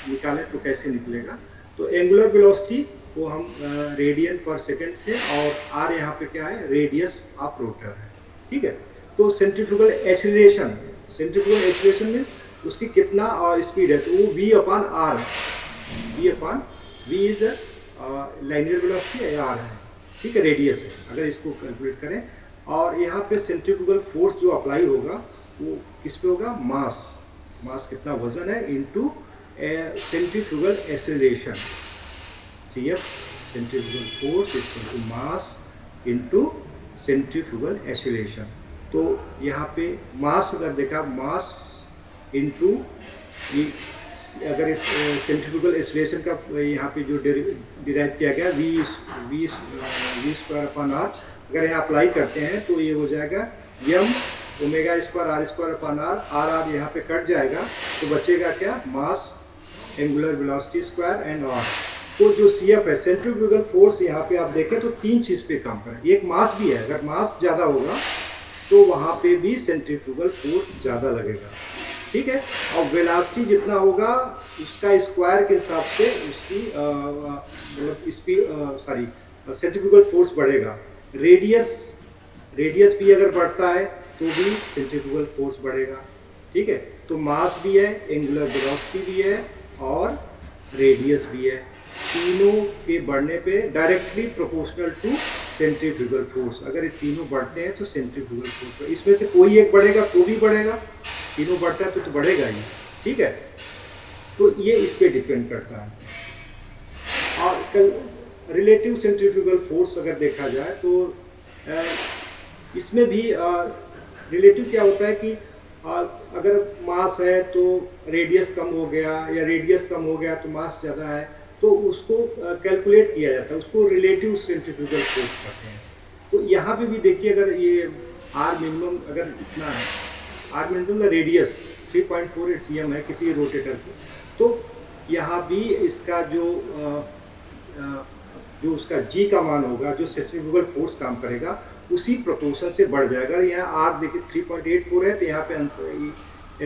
निकालें तो कैसे निकलेगा, तो एंगुलर वेलोसिटी को हम रेडियन पर सेकंड से, और r यहाँ पे क्या है, रेडियस ऑफ रोटर है। ठीक है, तो सेंट्रीफ्यूगल एक्सीलरेशन, सेंट्रीफ्यूगल एक्सीलरेशन में उसकी कितना स्पीड है, तो वो v upon r, v is linear velocity, r है। ठीक है, रेडियस है, अगर इसको कैलकुलेट करें। और यहाँ पे सेंट्रीफ्यूगल फोर्स जो अप्लाई होगा वो किस पे होगा, मास कितना वजन है into centrifugal acceleration, CF centrifugal force equal to mass into centrifugal acceleration. तो यहाँ पे मास अगर देखा, मास इनटू, अगर इस सेंट्रीफ्यूगल एक्सीलरेशन का यहाँ पे जो डिराइव किया गया v स्क्वायर अपॉन r, अगर यहाँ अप्लाई करते हैं तो ये हो जाएगा m omega square r square upon r यहाँ पे कट जाएगा, तो बचेगा क्या, mass angular velocity square and r। तो जो CF है, सेंट्रीफ्यूगल फोर्स, यहाँ पे आप देखें तो तीन चीज़ पे काम करें, एक मास भी है, अगर मास ज़्यादा होगा तो वहाँ पे भी सेंट्रीफ्यूगल फोर्स ज़्यादा लगेगा। ठीक है, और वेलोसिटी जितना होगा उसका स्क्वायर के हिसाब से उसकी मतलब स्पीड, सेंट्रीफ्यूगल फोर्स बढ़ेगा। रेडियस भी अगर बढ़ता है तो भी सेंट्रीफ्यूगल फोर्स बढ़ेगा। ठीक है, तो मास भी है, एंगुलर वेलोसिटी भी है और रेडियस भी है, तीनों के बढ़ने पे directly proportional to centrifugal force. अगर ये तीनों बढ़ते हैं तो सेंट्रीफ्यूगल फोर्स, इसमें से कोई एक बढ़ेगा तो भी बढ़ेगा, तीनों बढ़ता है तो बढ़ेगा ही। ठीक है, तो ये इस पे डिपेंड करता है। और रिलेटिव सेंट्रीफ्यूगल फोर्स अगर देखा जाए तो इसमें भी रिलेटिव क्या होता है कि अगर मास है तो रेडियस कम हो गया, या रेडियस कम हो गया तो मास ज़्यादा है, तो उसको कैलकुलेट किया जाता है, उसको रिलेटिव सेंट्रीफ्यूगल फोर्स कहते हैं। तो यहाँ पे भी देखिए, अगर ये आर मिनिमम अगर इतना है, आर मिनिमम का रेडियस 3.48 cm है किसी रोटेटर को, तो यहाँ भी इसका जो उसका जी का मान होगा, जो सेंट्रीफ्यूगल फोर्स काम करेगा, उसी प्रोपोर्शन से बढ़ जाएगा। यहाँ आर देखिए 3.84 है, तो यहाँ पे आंसर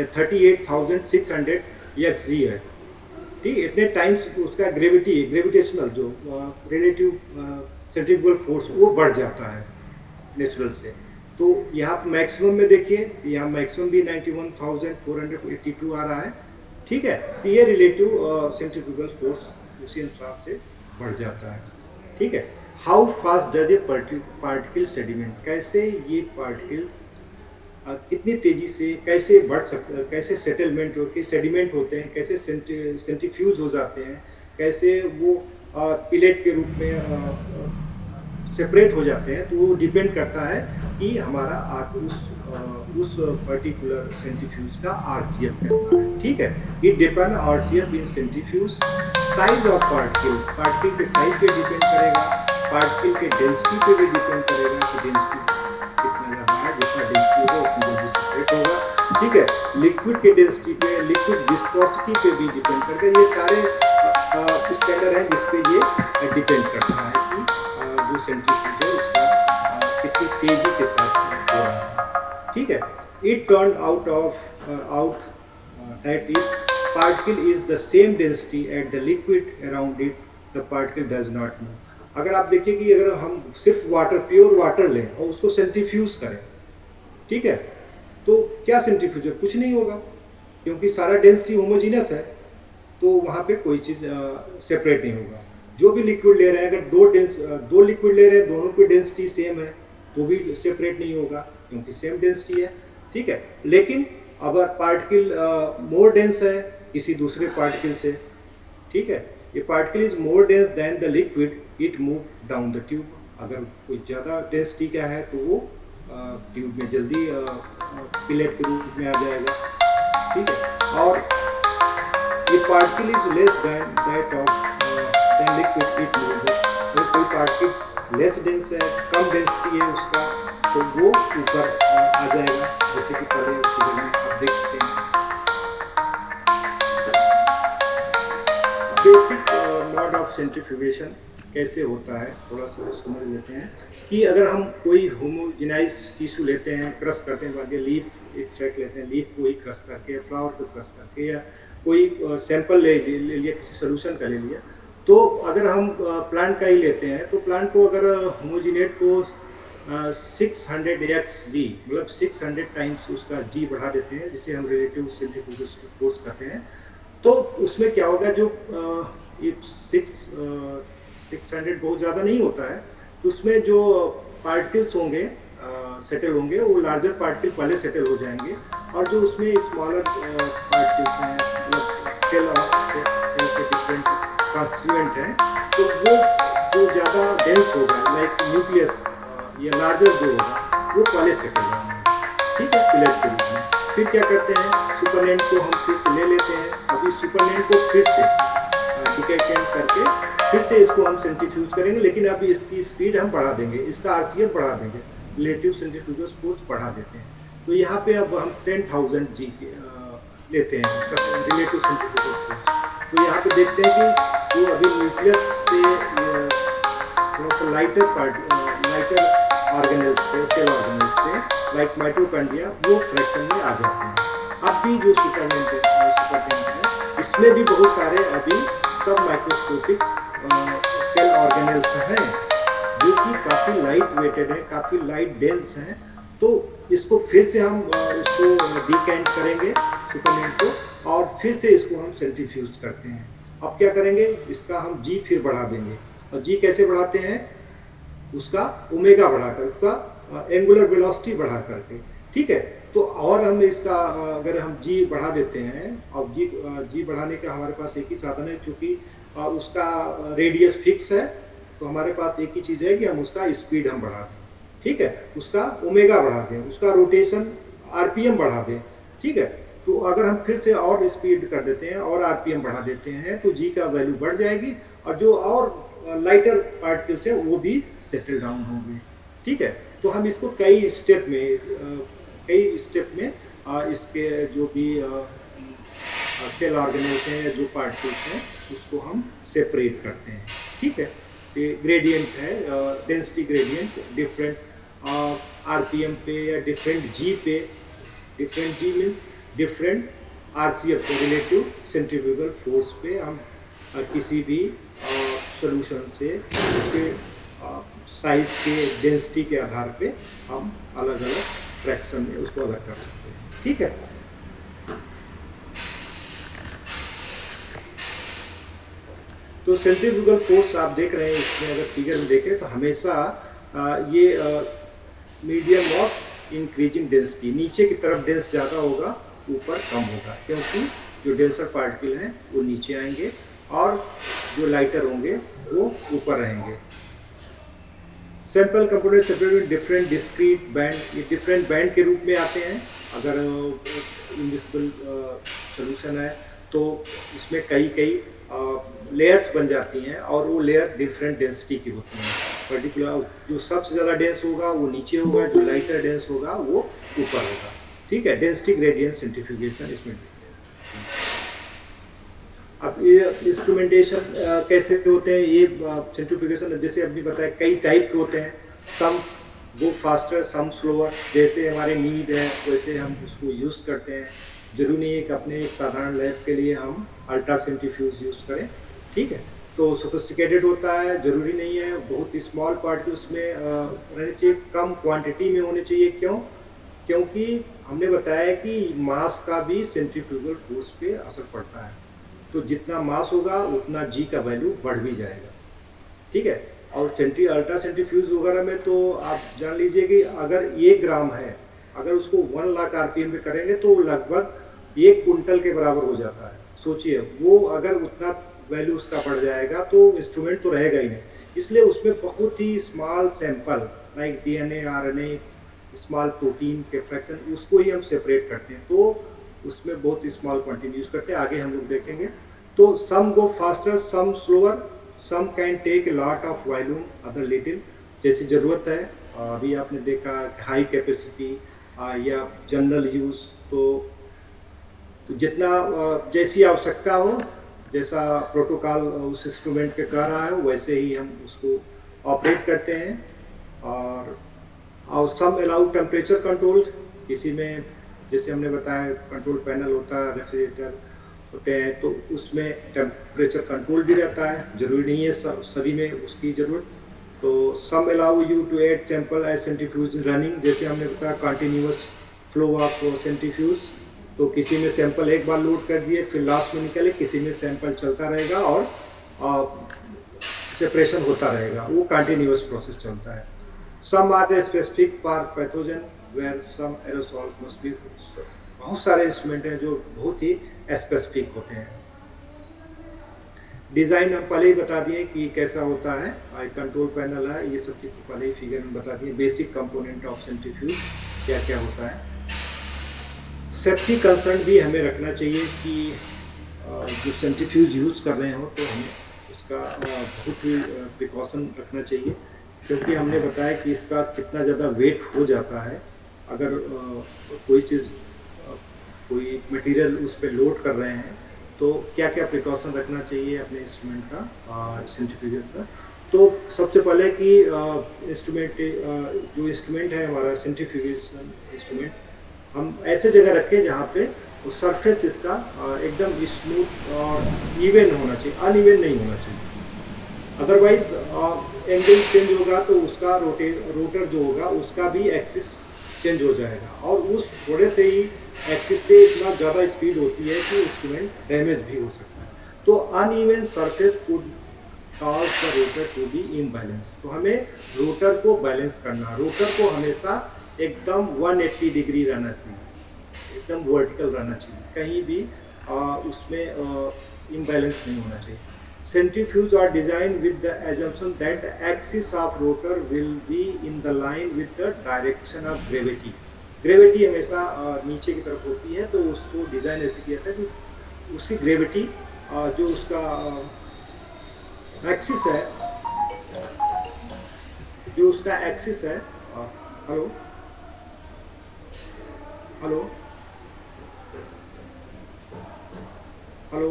38,600 XG है। ठीक है, इतने टाइम्स उसका ग्रेविटेशनल जो रिलेटिव सेंट्रीफ्यूगल फोर्स वो बढ़ जाता है नेचुरल से। तो यहाँ मैक्सिमम में देखिए, यहाँ मैक्सिमम भी 91,482 आ रहा है। ठीक है, तो ये रिलेटिव सेंट्रीफ्यूगल फोर्स उसी अनुसार से बढ़ जाता है। ठीक है, how fast does a particle sediment, कैसे ये पार्टिकल्स कितनी तेजी से कैसे बढ़ सकते, कैसे सेटलमेंट हो के सेडिमेंट होते हैं, कैसे सेंट्रीफ्यूज हो जाते हैं, कैसे वो पिलेट के रूप में सेपरेट हो जाते हैं। तो वो डिपेंड करता है कि हमारा उस पर्टिकुलर सेंट्रीफ्यूज का आरसीएफ कितना है। ठीक है, it depend RCF in centrifuge, size of particle के साइज पे डिपेंड करेगा, पार्टिकल के डेंसिटी पे भी डिपेंड करेगा कि डेंसिटी कितना ज़्यादा है, जितना डेंसिटी होगा उतनी जल्दी सेपरेट होगा। ठीक है, लिक्विड के डेंसिटी पे, लिक्विड विस्कोसिटी पे भी डिपेंड करता है। ये सारे स्टैंडर्ड हैं जिस पे ये डिपेंड करता है कि जो सेंट्रीफ्यूज है उसका कितनी तेजी के साथ हो रहा है। ठीक है, it turn out that if particle is the same density at the liquid around it, the particle does not move. अगर आप देखिए कि अगर हम सिर्फ प्योर वाटर लें और उसको सेंट्रीफ्यूज करें, ठीक है, तो क्या सेंट्रीफ्यूज है, कुछ नहीं होगा, क्योंकि सारा डेंसिटी होमोजीनियस है, तो वहाँ पे कोई चीज़ सेपरेट नहीं होगा। जो भी लिक्विड ले रहे हैं, अगर दो लिक्विड ले रहे हैं, दोनों की डेंसिटी सेम है, तो भी सेपरेट नहीं होगा, क्योंकि सेम डेंसिटी है। ठीक है, लेकिन अगर पार्टिकल मोर डेंस है किसी दूसरे पार्टिकल से, ठीक है, ये particle is more dense then the liquid, it move down the tube. अगर कोई ज़्यादा डेंसिटी का है तो वो ट्यूब में जल्दी पिलेट के रूप में आ जाएगा। ठीक है, और ये particle is less than that of then liquid, it move. अगर कोई पार्टिकल लेस डेंस है, कम डेंसिटी है उसका, तो वो ऊपर आ जाएगा, जैसे कि पहले फिगर में आप देख सकते हैं। बेसिक मोड ऑफ सेंट्रीफ्यूगेशन कैसे होता है थोड़ा सा समझ लेते हैं। कि अगर हम कोई होमोजेनाइज टिश्यू लेते हैं, क्रश करते हैं, मान लीजिए लीफ एक्सट्रैक्ट लेते हैं, लीफ को ही क्रश करके, फ्लावर को क्रश करके, या कोई सैंपल ले लिया किसी सोल्यूशन का ले लिया, तो अगर हम प्लांट का ही लेते हैं, तो प्लांट को अगर होमोजिनेट को 600 XG, मतलब 600 टाइम्स उसका जी बढ़ा देते हैं, जिसे हम रिलेटिव सेंट्रीफ्यूगल फोर्स कहते हैं, तो उसमें क्या होगा, जो 600 बहुत ज़्यादा नहीं होता है, तो उसमें जो पार्टिकल्स होंगे सेटल होंगे, वो लार्जर पार्टिकल पहले सेटल हो जाएंगे, और जो उसमें स्मॉलर पार्टिकल्स हैं, मतलब सेल के डिफरेंट कॉन्स्टिट्यूएंट हैं, तो वो जो ज़्यादा डेंस होगा, लाइक न्यूक्लियस या लार्जर जो होगा, वो पहले सेटल होंगे। ठीक है, पिलेट के रूप में। फिर क्या करते हैं, सुपरनेंट को हम फिर से ले लेते हैं। अब इस सुपरनेंट को फिर से डिकेटेंट करके फिर से इसको हम सेंट्रीफ्यूज करेंगे, लेकिन अब इसकी स्पीड हम बढ़ा देंगे, इसका आरसीएफ बढ़ा देंगे, रिलेटिव सेंट्रीफ्यूगल फोर्स बढ़ा देते हैं। तो यहाँ पे अब हम 10,000 G लेते हैं उसका रिलेटिव सेंट्रीफ्यूगल फोर्स। तो यहाँ पे देखते हैं कि वो अभी न्यूक्लियस से थोड़ा सा लाइटर ऑर्गेनेल्स पे, सेल ऑर्गेनेल्स पे, लाइक माइटोकॉन्ड्रिया, वो फ्रैक्शन में आ जाते हैं। अब भी जो सुपरनेंट है, इसमें भी बहुत सारे अभी सब माइक्रोस्कोपिक सेल ऑर्गेनेल्स हैं, जो कि काफ़ी लाइट वेटेड है, काफ़ी लाइट डेंस हैं। तो इसको फिर से हम उसको डिकेंट करेंगे सुपरनेंट को, और फिर से इसको हम सेंट्रीफ्यूज करते हैं। अब क्या करेंगे, इसका हम जी फिर बढ़ा देंगे। और जी कैसे बढ़ाते हैं, उसका ओमेगा बढ़ाकर, उसका एंगुलर वेलोसिटी बढ़ा करके। ठीक है, तो और हम इसका अगर हम जी बढ़ा देते हैं, और जी बढ़ाने का हमारे पास एक ही साधन है, क्योंकि उसका रेडियस फिक्स है, तो हमारे पास एक ही चीज़ है कि हम उसका स्पीड बढ़ा दें। ठीक है, उसका ओमेगा बढ़ा दें, उसका रोटेशन आरपीएम बढ़ा दें, ठीक है। तो अगर हम फिर से और स्पीड कर देते हैं और आरपीएम बढ़ा देते हैं तो जी का वैल्यू बढ़ जाएगी और जो और लाइटर पार्टिकल्स हैं वो भी सेटल डाउन होंगे। ठीक है, तो हम इसको कई स्टेप में इसके जो भी सेल ऑर्गेनेल्स हैं या जो पार्टिकल्स हैं उसको हम सेपरेट करते हैं। ठीक है, ये ग्रेडियंट है, डेंसिटी ग्रेडियंट डिफरेंट आरपीएम पे या डिफरेंट जी पे, डिफरेंट जी मीन्स डिफरेंट आरसीएफ पे, रिलेटिव सेंट्रीफ्यूगल फोर्स पे हम किसी भी सॉल्यूशन से उसके साइज के डेंसिटी के आधार पे हम अलग अलग फ्रैक्शन में उसको अलग कर सकते हैं। ठीक है, तो सेंट्रीफ्यूगल फोर्स आप देख रहे हैं इसमें, अगर फिगर में देखें तो हमेशा ये मीडियम ऑफ इंक्रीजिंग डेंसिटी, नीचे की तरफ डेंस ज़्यादा होगा ऊपर कम होगा, क्योंकि जो डेंसर पार्टिकल हैं वो नीचे आएंगे और जो लाइटर होंगे वो ऊपर रहेंगे। Sample component separated different discrete band, ये डिफरेंट बैंड के रूप में आते हैं। अगर इनविजिबल सॉल्यूशन है तो उसमें कई लेयर्स बन जाती हैं और वो लेयर डिफरेंट डेंसिटी की होती हैं। पर्टिकुलर जो सबसे ज़्यादा डेंस होगा वो नीचे होगा, जो लाइटर डेंस होगा वो ऊपर होगा। ठीक है, डेंसिटी ग्रेडियंट सेंट्रीफ्यूगेशन इसमें। अब ये इंस्ट्रूमेंटेशन कैसे होते हैं, ये सेंट्रीफ्यूगेशन जैसे अभी बताया कई टाइप के होते हैं, सम गो फास्टर सम स्लोअर, जैसे हमारे नीड है वैसे हम उसको यूज़ करते हैं। जरूरी नहीं है कि अपने एक साधारण लैब के लिए हम अल्ट्रा सेंट्रीफ्यूज यूज़ करें। ठीक है, तो सोफिस्टिकेटेड होता है, ज़रूरी नहीं है बहुत स्मॉल पार्टिकल्स में रहने चाहिए, कम क्वांटिटी में होने चाहिए। क्यों? क्योंकि हमने बताया कि मास का भी सेंट्रीफ्यूगल फोर्स पे असर पड़ता है, तो जितना मास होगा उतना जी का वैल्यू बढ़ भी जाएगा। ठीक है, और अल्ट्रा सेंट्रीफ्यूज वगैरह में तो आप जान लीजिए कि अगर 1 ग्राम है, अगर उसको 1 लाख आरपीएम पे करेंगे तो लगभग 1 कुंटल के बराबर हो जाता है। सोचिए, वो अगर उतना वैल्यू उसका बढ़ जाएगा तो इंस्ट्रूमेंट तो रहेगा ही नहीं। इसलिए उसमें बहुत ही small sample like DNA, RNA, small protein के फ्रैक्शन, उसको ही हम सेपरेट करते हैं, तो उसमें बहुत स्मॉल क्वांटिटी यूज करते हैं। आगे हम लोग देखेंगे। तो some go faster some slower, some can take a lot of volume, other little, जैसी ज़रूरत है। अभी आपने देखा हाई कैपेसिटी या जनरल यूज़, तो जितना जैसी आवश्यकता हो, जैसा प्रोटोकॉल उस इंस्ट्रूमेंट पे कह रहा है वैसे ही हम उसको ऑपरेट करते हैं। और सम अलाउ टेम्परेचर कंट्रोल, किसी में जैसे हमने बताया कंट्रोल पैनल होता है, रेफ्रिजरेटर होते हैं, तो उसमें टेम्परेचर कंट्रोल भी रहता है, जरूरी नहीं है सभी में उसकी ज़रूरत। तो some allow you to add sample as centrifuge running, जैसे हमने बताया कंटिन्यूअस फ्लो ऑफ सेंट्रीफ्यूज, तो किसी में सैंपल एक बार लोड कर दिए फिर लास्ट में निकले, किसी में सैंपल चलता रहेगा और सेपरेशन होता रहेगा, वो कंटिन्यूअस प्रोसेस चलता है। Some are specific for pathogen where some aerosol must be, बहुत सारे इंस्ट्रूमेंट हैं जो बहुत ही स्पेसिफिक होते हैं। डिज़ाइन हम पहले ही बता दिए कि कैसा होता है, कंट्रोल पैनल है, ये सब चीज़ पहले ही फिगर में बता दिए। बेसिक कंपोनेंट ऑफ सेंट्रीफ्यूज क्या क्या होता है। सेफ्टी कंसर्न भी हमें रखना चाहिए कि जो सेंट्रीफ्यूज यूज़ कर रहे हो तो हमें उसका बहुत ही प्रिकॉशन रखना चाहिए, क्योंकि हमने बताया कि इसका कितना ज़्यादा वेट हो जाता है। अगर कोई चीज़ कोई मटेरियल उस पर लोड कर रहे हैं तो क्या क्या प्रिकॉशन रखना चाहिए अपने इंस्ट्रूमेंट का, सेंट्रीफ्यूज का। तो सबसे पहले कि जो इंस्ट्रूमेंट है हमारा सेंट्रीफ्यूगेशन इंस्ट्रूमेंट, हम ऐसे जगह रखें जहाँ पे वो सरफेस इसका एकदम स्मूथ और इवन होना चाहिए, अनइवन नहीं होना चाहिए। अदरवाइज एंगल चेंज होगा तो उसका रोटर जो होगा उसका भी एक्सिस चेंज हो जाएगा, और उस थोड़े से ही एक्सिस से इतना ज़्यादा स्पीड होती है कि इंस्ट्रूमेंट डैमेज भी हो सकता है। तो uneven surface could cause the rotor to be imbalance. तो हमें रोटर को बैलेंस करना, रोटर को हमेशा एकदम 180 डिग्री रहना चाहिए, एकदम वर्टिकल रहना चाहिए, कहीं भी उसमें इम्बैलेंस नहीं होना चाहिए। Centrifuges are designed with the assumption that the axis of rotor will be in the line with the direction of gravity. Gravity हमेशा नीचे की तरफ होती है, तो उसको डिज़ाइन ऐसे किया था कि उसकी ग्रेविटी जो उसका एक्सिस है, जो उसका एक्सिस है, hello hello hello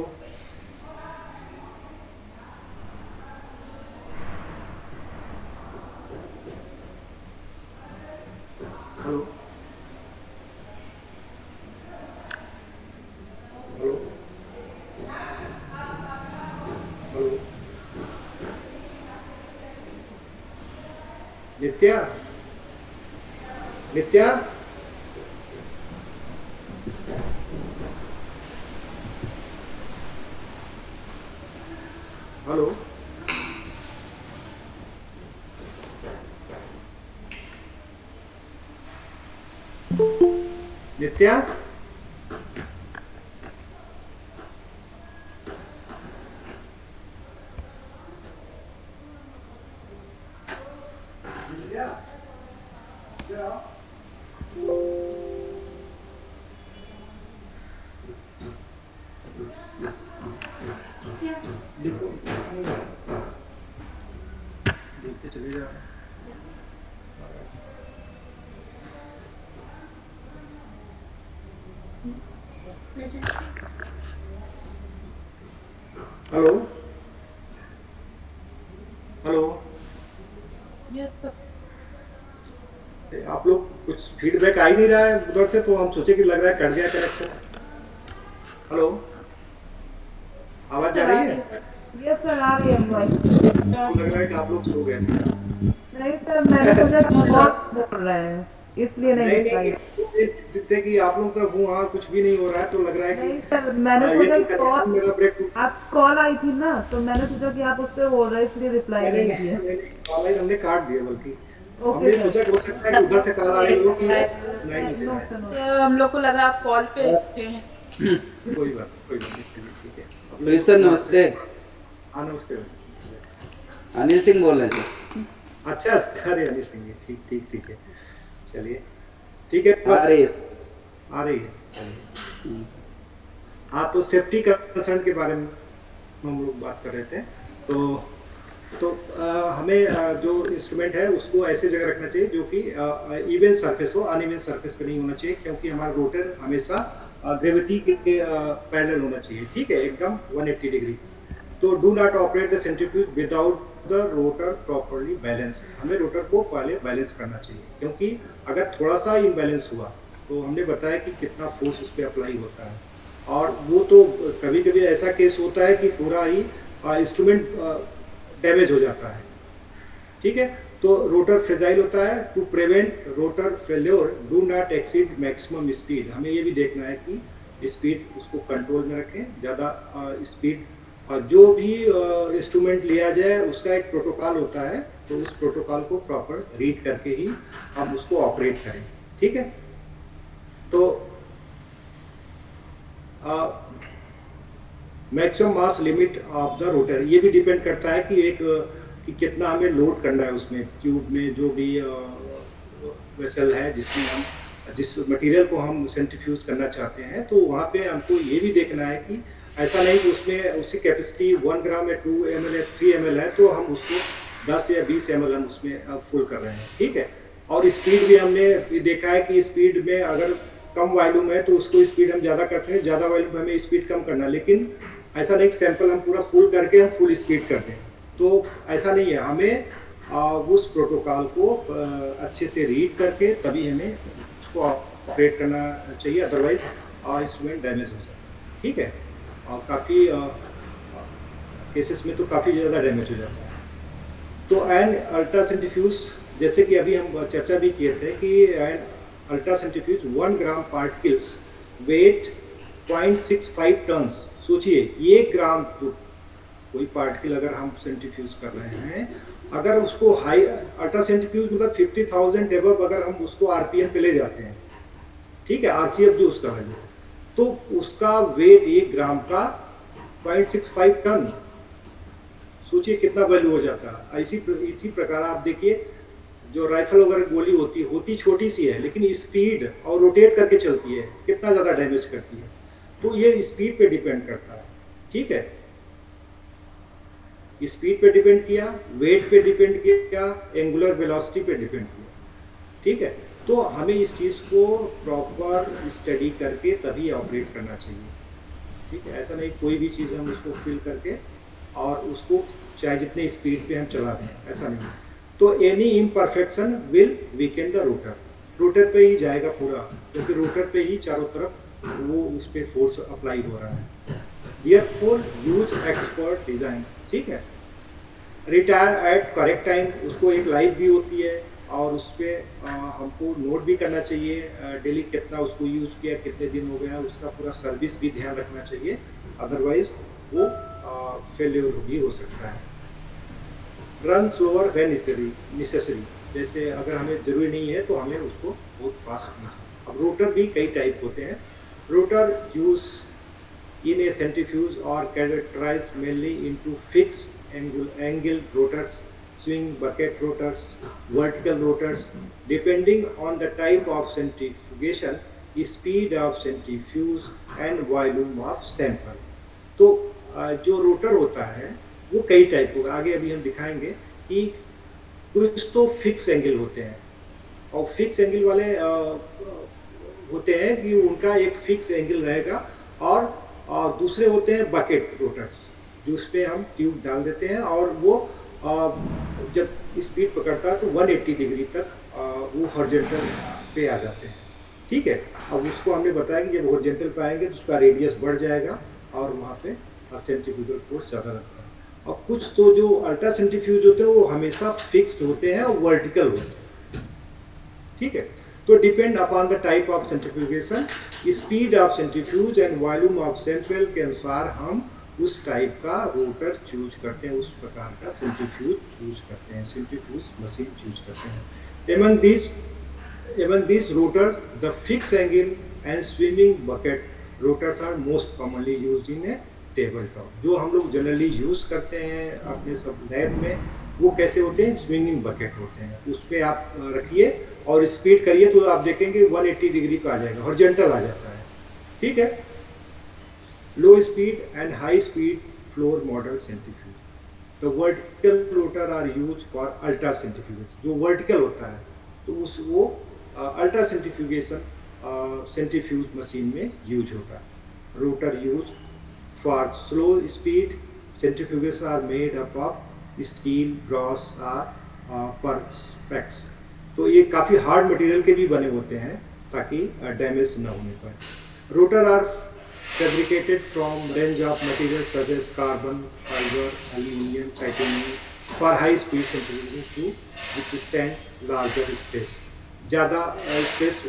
hello hello hello Nitya Nitya hello Nitya देखो देखते चले जा। Hello hello yes sir. आप लोग कुछ फीडबैक आ ही नहीं रहा है उधर से, तो हम सोचे कि लग रहा है कट गया कनेक्शन। हेलो आवाज जा रही है? यस सर, आ रही है वॉइस। तो लग रहा है कि आप लोग सो गए थे। नहीं सर, मैंने सोचा कि बहुत बोल रहे हैं, इसलिए नहीं रिप्लाई। दिखते कि आप लोग का वो वहाँ कुछ भी नहीं हो रहा है, तो लग रहा है कि नहीं सर, मैंने ये सोचा कि कि कनेक्शन मेरा ब्रेक। आप कॉल आई थी ना, तो मैंने सोचा कि आप उस पर बोल रहे हैं, इसलिए रिप्लाई नहीं किया। कॉल हमने काट दिया, बल्कि ओके हमने सर। सोचा कि हो सकता है कि उधर से कॉल आ रही हो कि नहीं नो मिलेगा। Sir, no. तो हम लोग को लगा आप कॉल पे थे। कोई बात नहीं, चलिए ठीक है। रोहित सर नमस्ते। हाँ नमस्ते। अनिल सिंह बोल रहे हैं सर। अच्छा, अरे अनिल सिंह जी, ठीक ठीक ठीक है, चलिए ठीक है। आ रही है। आ रही है, चलिए। हाँ, तो सेफ्टी कंसर्न के बारे में हम लोग बात कर रहे थे। तो हमें जो इंस्ट्रूमेंट है उसको ऐसे जगह रखना चाहिए जो कि इवन सरफेस हो, अनइवन सरफेस पे नहीं होना चाहिए, क्योंकि हमारा रोटर हमेशा ग्रेविटी के पैरेलल होना चाहिए, ठीक है, एकदम 180 डिग्री। तो do not operate the centrifuge without the rotor properly balance. हमें रोटर को पहले बैलेंस करना चाहिए, क्योंकि अगर थोड़ा सा इम्बैलेंस हुआ तो हमने बताया कि कितना फोर्स उस पर अप्लाई होता है, और वो तो कभी कभी ऐसा केस होता है कि पूरा ही इंस्ट्रूमेंट डैमेज हो जाता है, ठीक है। तो रोटर फ्रेजाइल होता है। To prevent rotor failure do not exceed maximum speed. हमें ये भी देखना है कि स्पीड उसको कंट्रोल में रखें, ज़्यादा स्पीड। जो भी इंस्ट्रूमेंट लिया जाए उसका एक प्रोटोकॉल होता है, तो उस प्रोटोकॉल को प्रॉपर रीड करके ही हम उसको ऑपरेट करें, ठीक है। तो maximum mass limit of the rotor, ये भी डिपेंड करता है कि कि कितना हमें लोड करना है उसमें, ट्यूब में जो भी वेसल है जिसमें हम जिस मटेरियल को हम सेंट्रीफ्यूज करना चाहते हैं, तो वहाँ पे हमको ये भी देखना है कि ऐसा नहीं कि उसमें उसकी कैपेसिटी 1 ग्राम या 2 ml या 3 ml है तो हम उसको 10 या 20 ml हम उसमें फुल कर रहे हैं, ठीक है। और स्पीड भी हमने देखा है कि स्पीड में अगर कम वॉल्यूम है तो उसको स्पीड हम ज़्यादा करते हैं, ज़्यादा वॉल्यूम में हमें स्पीड कम करना है, लेकिन ऐसा नहीं सैंपल हम पूरा फुल करके हम फुल स्पीड कर दें, तो ऐसा नहीं है। हमें उस प्रोटोकॉल को अच्छे से रीड करके तभी हमें उसको ऑपरेट करना चाहिए, अदरवाइज इंस्ट्रूमेंट डैमेज हो जाता है, ठीक है। और काफ़ी केसेस में तो काफ़ी ज़्यादा डैमेज हो जाता है। तो एन अल्ट्रा सेंट्रीफ्यूज, जैसे कि अभी हम चर्चा भी किए थे कि an ultracentrifuge 1 gram particles weight 0.65 tons. सोचिए 1 ग्राम जो कोई पार्टिकल अगर हम सेंट्रीफ्यूज कर रहे हैं, अगर उसको हाई अल्ट्रा सेंट्रीफ्यूज मतलब 50,000 एबव अगर हम उसको आरपीएम पे ले जाते हैं, ठीक है, आरसीएफ जो उसका वैल्यू, तो उसका वेट 1 ग्राम का 0.65 टन। सोचिए कितना वैल्यू हो जाता है। इसी प्रकार आप देखिए जो राइफल वगैरह गोली होती छोटी सी है, लेकिन स्पीड और रोटेट करके चलती है, कितना ज़्यादा डैमेज करती है। तो ये स्पीड पे डिपेंड करता है, ठीक है। स्पीड पे डिपेंड किया, वेट पे डिपेंड किया, एंगुलर वेलोसिटी पे डिपेंड किया, ठीक है। तो हमें इस चीज़ को प्रॉपर स्टडी करके तभी ऑपरेट करना चाहिए, ठीक है। ऐसा नहीं कोई भी चीज़ हम उसको फिल करके और उसको चाहे जितने स्पीड पे हम चला दें, ऐसा नहीं। तो any imperfection will Weeknd the rotor, rotor पे ही जाएगा पूरा, क्योंकि रोटर पे ही चारों तरफ वो उस पर फोर्स अप्लाई हो रहा है। Therefore यूज एक्सपर्ट डिजाइन, ठीक है। रिटायर एट करेक्ट टाइम, उसको एक लाइफ भी होती है और उस पर हमको नोट भी करना चाहिए डेली कितना उसको यूज़ किया, कितने दिन हो गया, उसका पूरा सर्विस भी ध्यान रखना चाहिए, अदरवाइज वो फेल्योर भी हो सकता है। रन स्लोअर व्हेन नेसेसरी, जैसे अगर हमें ज़रूरी नहीं है तो हमें उसको बहुत फास्ट नहीं चाहिए। अब रोटर भी कई टाइप होते हैं। Rotor use in a centrifuge are characterized mainly into fixed angle rotors, swing bucket rotors, vertical rotors. Depending on the type of centrifugation, speed of centrifuge and volume of sample. तो जो rotor होता है वो कई type होगा, आगे अभी हम दिखाएंगे कि कुछ तो फिक्स एंगल होते हैं, और फिक्स एंगल वाले होते हैं कि उनका एक फिक्स एंगल रहेगा, और दूसरे होते हैं बकेट रोटर्स, जो उस पर हम ट्यूब डाल देते हैं और वो जब स्पीड पकड़ता है तो 180 डिग्री तक वो हॉरिजॉन्टल पे आ जाते हैं, ठीक है। अब उसको हमने बताया कि जब हॉरिजॉन्टल पे आएंगे तो उसका रेडियस बढ़ जाएगा और वहाँ पे सेंट्रीफ्यूगल फोर्स ज़्यादा लगता है। और कुछ तो जो अल्ट्रा सेंट्रीफ्यूज होते हैं वो हमेशा फिक्स्ड होते हैं और वर्टिकल होते हैं, ठीक है। तो depend upon the type of centrifugation, speed of centrifuge and volume of sample के अनुसार हम उस टाइप का रोटर चूज करते हैं, उस प्रकार का सेंट्रीफ्यूज चूज करते हैं, सेंट्रीफ्यूज मशीन चूज करते हैं। Among these rotor, the fixed angle and swimming bucket rotors are most commonly used in a tabletop. जो हम लोग जनरली यूज करते हैं अपने सब लैब में, वो कैसे होते हैं, स्विंगिंग बकेट होते हैं। उस पर आप रखिए और स्पीड करिए तो आप देखेंगे 180 डिग्री पे आ जाएगा, हॉरिजॉन्टल आ जाता है, ठीक है। लो speed and high speed floor model centrifuge, तो vertical rotor are use for ultra centrifuge. जो वर्टिकल होता है तो वो अल्ट्रा सेंट्रीफ्यूज मशीन में यूज होता है। Rotor use for slow speed centrifuges are made up of steel, brass और परस्पेक्स। तो ये काफ़ी हार्ड मटेरियल के भी बने होते हैं ताकि डैमेज ना होने पाए। Rotor are fabricated from range of material such as carbon fibre, aluminium, titanium for high speed centrifugation to withstand larger stress. ज़्यादा स्ट्रेस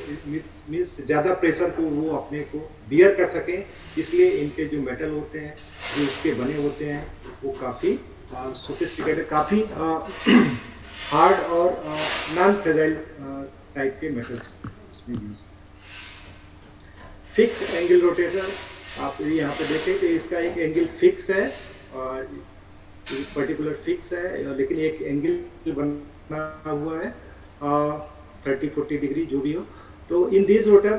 मीन्स ज़्यादा प्रेशर को वो अपने को बियर कर सकें, इसलिए इनके जो मेटल होते हैं जो इसके बने होते हैं वो काफ़ी सोफिस्टिकेटेड, काफ़ी हार्ड और नॉन फ्रेजाइल टाइप के मेटल्स इसमें यूज। फिक्स एंगल रोटेटर, आप यहाँ पे देखें तो इसका एक एंगल फिक्स्ड है, पर्टिकुलर फिक्स है, लेकिन एक एंगल बना हुआ है 30-40 डिग्री जो भी हो। तो in this rotor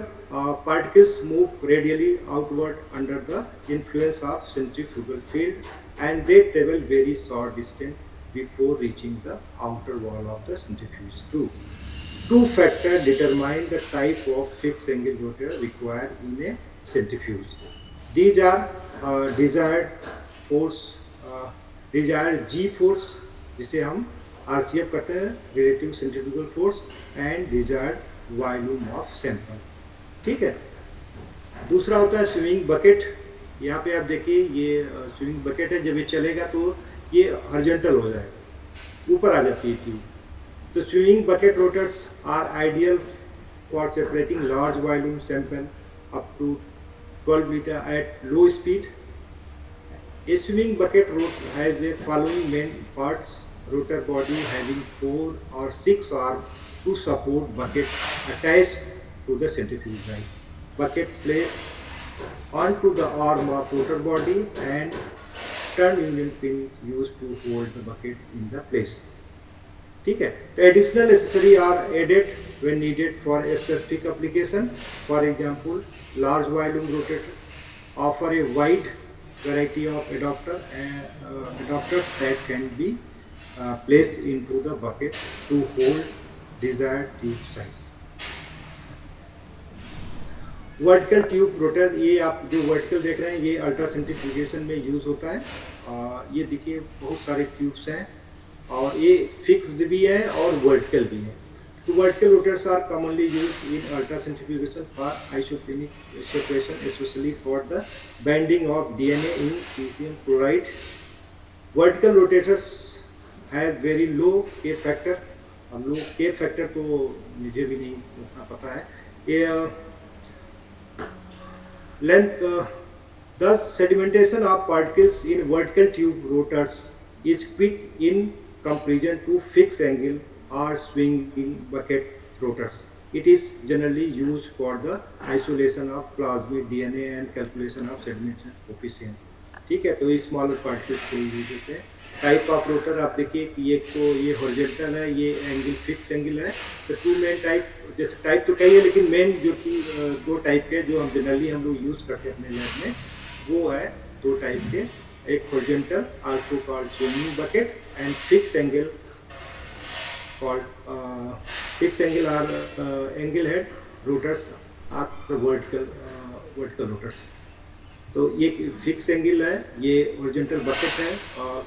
particles move radially outward under the influence of centrifugal field and they travel very short distance before reaching the outer wall of the centrifuge. Two factors determine the type of fixed angle rotor required in a centrifuge. These are desired force, desired G force जिसे हम RCF कहते हैं, relative centrifugal force, and desired volume of sample, ठीक है। दूसरा होता है swing bucket. यहाँ पे आप देखिए ये स्विंग बकेट है, जब ये चलेगा तो ये हॉरिजॉन्टल हो जाएगा, ऊपर आ जाती है ट्यूब। तो swing bucket rotors are ideal for separating large volume sample up to 12 metre at low speed. A swimming bucket rotor has a following main parts: rotor body having 4 or 6 arms to support bucket attached to the centrifuge drive. Bucket placed onto the arm of rotor body and turn union pin used to hold the bucket in the place. ठीक है। तो additional accessory are added when needed for a specific application. For example, large volume rotator offer a wide variety of adapters that can be placed into the bucket to hold desired tube size. Vertical tube rotor, ये आप जो vertical देख रहे हैं ये ultra centrifugation में use होता है। ये देखिए बहुत सारे ट्यूब्स हैं और ये फिक्स्ड भी है और वर्टिकल भी है। तो vertical rotors are commonly used in ultracentrifugation for isotonic separation, especially for the binding of DNA in cesium chloride. Vertical rotators have very low K factor. हम लोग K factor तो मुझे भी नहीं उतना पता है। ये length, thus sedimentation of particles in vertical tube rotors is quick in comparison to fixed angle or swinging bucket rotors. It is generally used for the isolation of plasmid DNA and calculation of sedimentation coefficient. ठीक है, तो ये smaller particles के लिए use होते हैं। Type of rotor आप देखिए कि एक तो ये हॉरिजॉन्टल है, ये एंगल फिक्स एंगल है। तो टू मेन टाइप, जैसे टाइप तो कई है लेकिन मेन जो दो टाइप के जो हम जनरली हम लोग यूज करते हैं अपने लैब में, वो है दो टाइप के, एक horizontal also called swinging bucket and fix angle called fixed angle or angle head rotors are the vertical rotors. तो ये फिक्स एंगल है, ये हॉरिजॉन्टल बकेट है और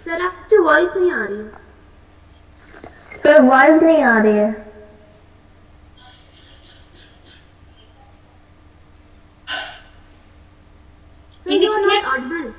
सर आपकी वॉइस नहीं आ रही है। सर वॉइस नहीं आ रही है। Sir you are not audible.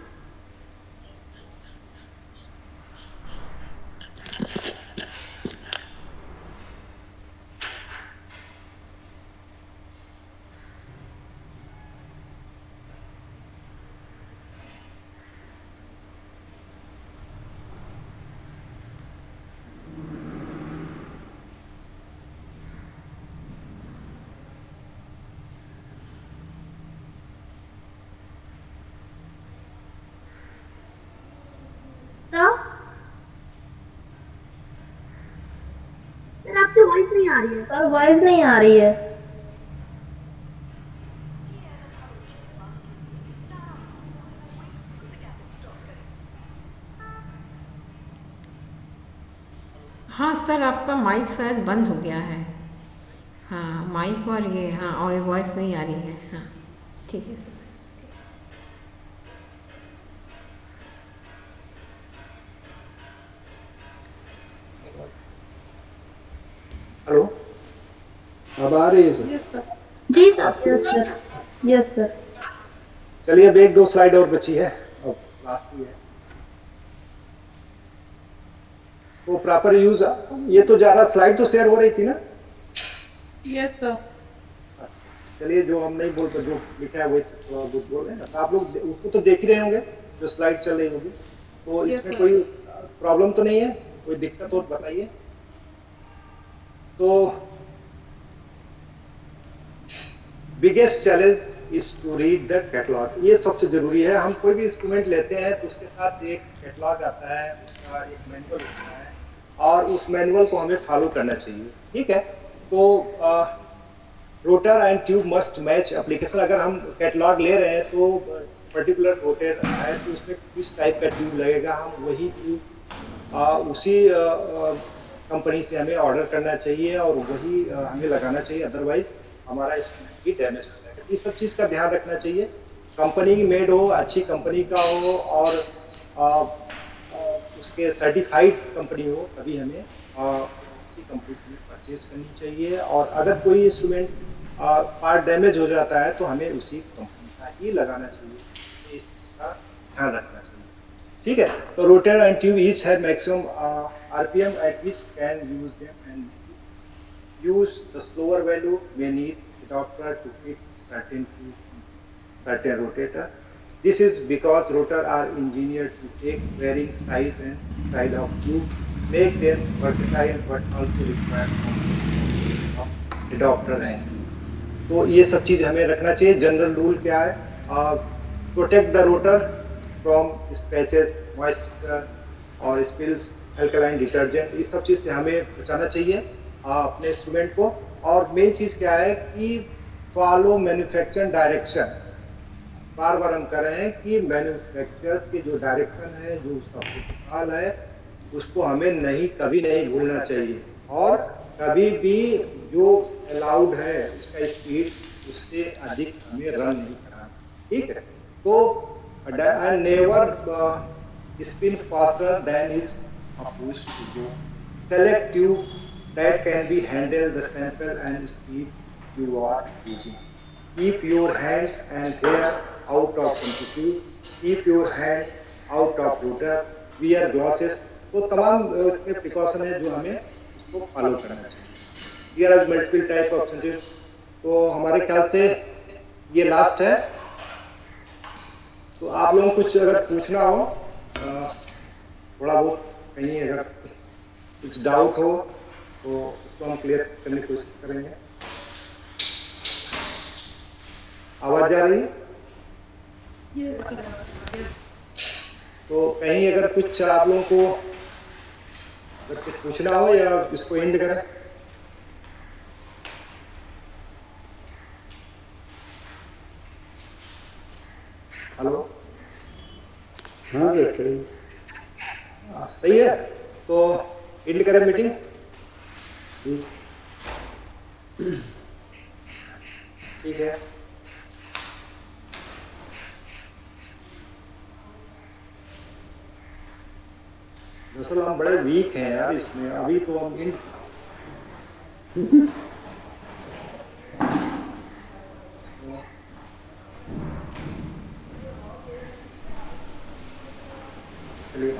Sir आपकी वॉइस नहीं आ रही है। सर वॉइस नहीं आ रही है। हाँ सर, आपका माइक शायद बंद हो गया है। हाँ माइक और ये, हाँ और वॉइस नहीं आ रही है। हाँ ठीक है सर। हेलो, अब आ रही है सर? Yes sir. जी sir. Yes sir. Yes sir. चलिए अब एक दो स्लाइड और बची है, अब लास्ट ही है। वो प्रॉपर यूज, ये तो ज्यादा स्लाइड तो शेयर हो रही थी ना? Yes sir. चलिए जो हम नहीं बोलते, जो लिखा है वही थोड़ा बहुत बोल रहे हैं ना। आप लोग उसको तो देख ही रहे होंगे जो स्लाइड चल रही होगी, तो इसमें कोई प्रॉब्लम तो नहीं है, कोई दिक्कत हो तो बताइए। तो biggest challenge is to read the catalogue. ये सबसे जरूरी है। हम कोई भी इंस्ट्रूमेंट लेते हैं तो उसके साथ एक कैटलॉग आता है, उसका एक मैनुअल होता है और उस मैनुअल को हमें फॉलो करना चाहिए। ठीक है, तो rotor and tube must match application. अगर हम कैटलॉग ले रहे हैं तो पर्टिकुलर रोटर है तो उसमें किस टाइप का ट्यूब लगेगा, हम वही ट्यूब उसी कंपनी से हमें ऑर्डर करना चाहिए और वही हमें लगाना चाहिए, अदरवाइज हमारा इंस्ट्रूमेंट भी डैमेज हो जाएगा। इस सब चीज़ का ध्यान रखना चाहिए। कंपनी मेड हो, अच्छी कंपनी का हो और उसके सर्टिफाइड कंपनी हो, तभी हमें उसी कंपनी से परचेज करनी चाहिए। और अगर कोई इंस्ट्रूमेंट पार्ट डैमेज हो जाता है तो हमें उसी कंपनी का ही लगाना चाहिए। इस चीज़ का ध्यान रखना चाहिए। ठीक है, तो रोटर एंड ट्यूब ईच है maximum RPM at which can use them, and use the slower value may need adapter to fit certain rotator. This is because rotor are engineered to take varying size and style of tube, make them versatile but also require combination of adapter and तो ये सब चीज हमें रखना चाहिए। General rule क्या है? Protect the rotor from scratches, moisture और स्पिल्स, अल्कलाइन डिटर्जेंट, इस सब चीज से हमें बचाना चाहिए अपने इंस्ट्रूमेंट को। और मेन चीज क्या है कि फॉलो मैन्युफैक्चर डायरेक्शन। बार बार हम कर रहे हैं कि मैन्युफैक्चरर्स की जो डायरेक्शन है, जो उसका प्रोटोकॉल है, उसको हमें कभी नहीं भूलना चाहिए। और कभी भी जो अलाउड है उसका स्पीड उससे अधिक हमें रन नहीं कराना। ठीक है, तो never spin faster than is opposed to go. Select tube that can be handle the sample and speed you are using. Keep your hand and hair out of amplitude. Keep your hand out of rotor. Wear glasses. तो तमाम उसके precaution है जो हमें उसको follow करना चाहिए। Here are multiple type of sentences. तो हमारे ख्याल से ये लास्ट है। तो आप लोगों को कुछ अगर पूछना हो, थोड़ा बहुत कहीं अगर कुछ डाउट हो तो उसको हम क्लियर करने की कोशिश करेंगे। आवाज जा रही है? तो कहीं अगर कुछ आप लोगों को अगर कुछ पूछना हो या इसको एंड करें। हेलो, हाँ सर सही। सही है, तो एंड करें मीटिंग। ठीक है, दरअसल हम बड़े वीक हैं यार इसमें। अभी तो हम चलिए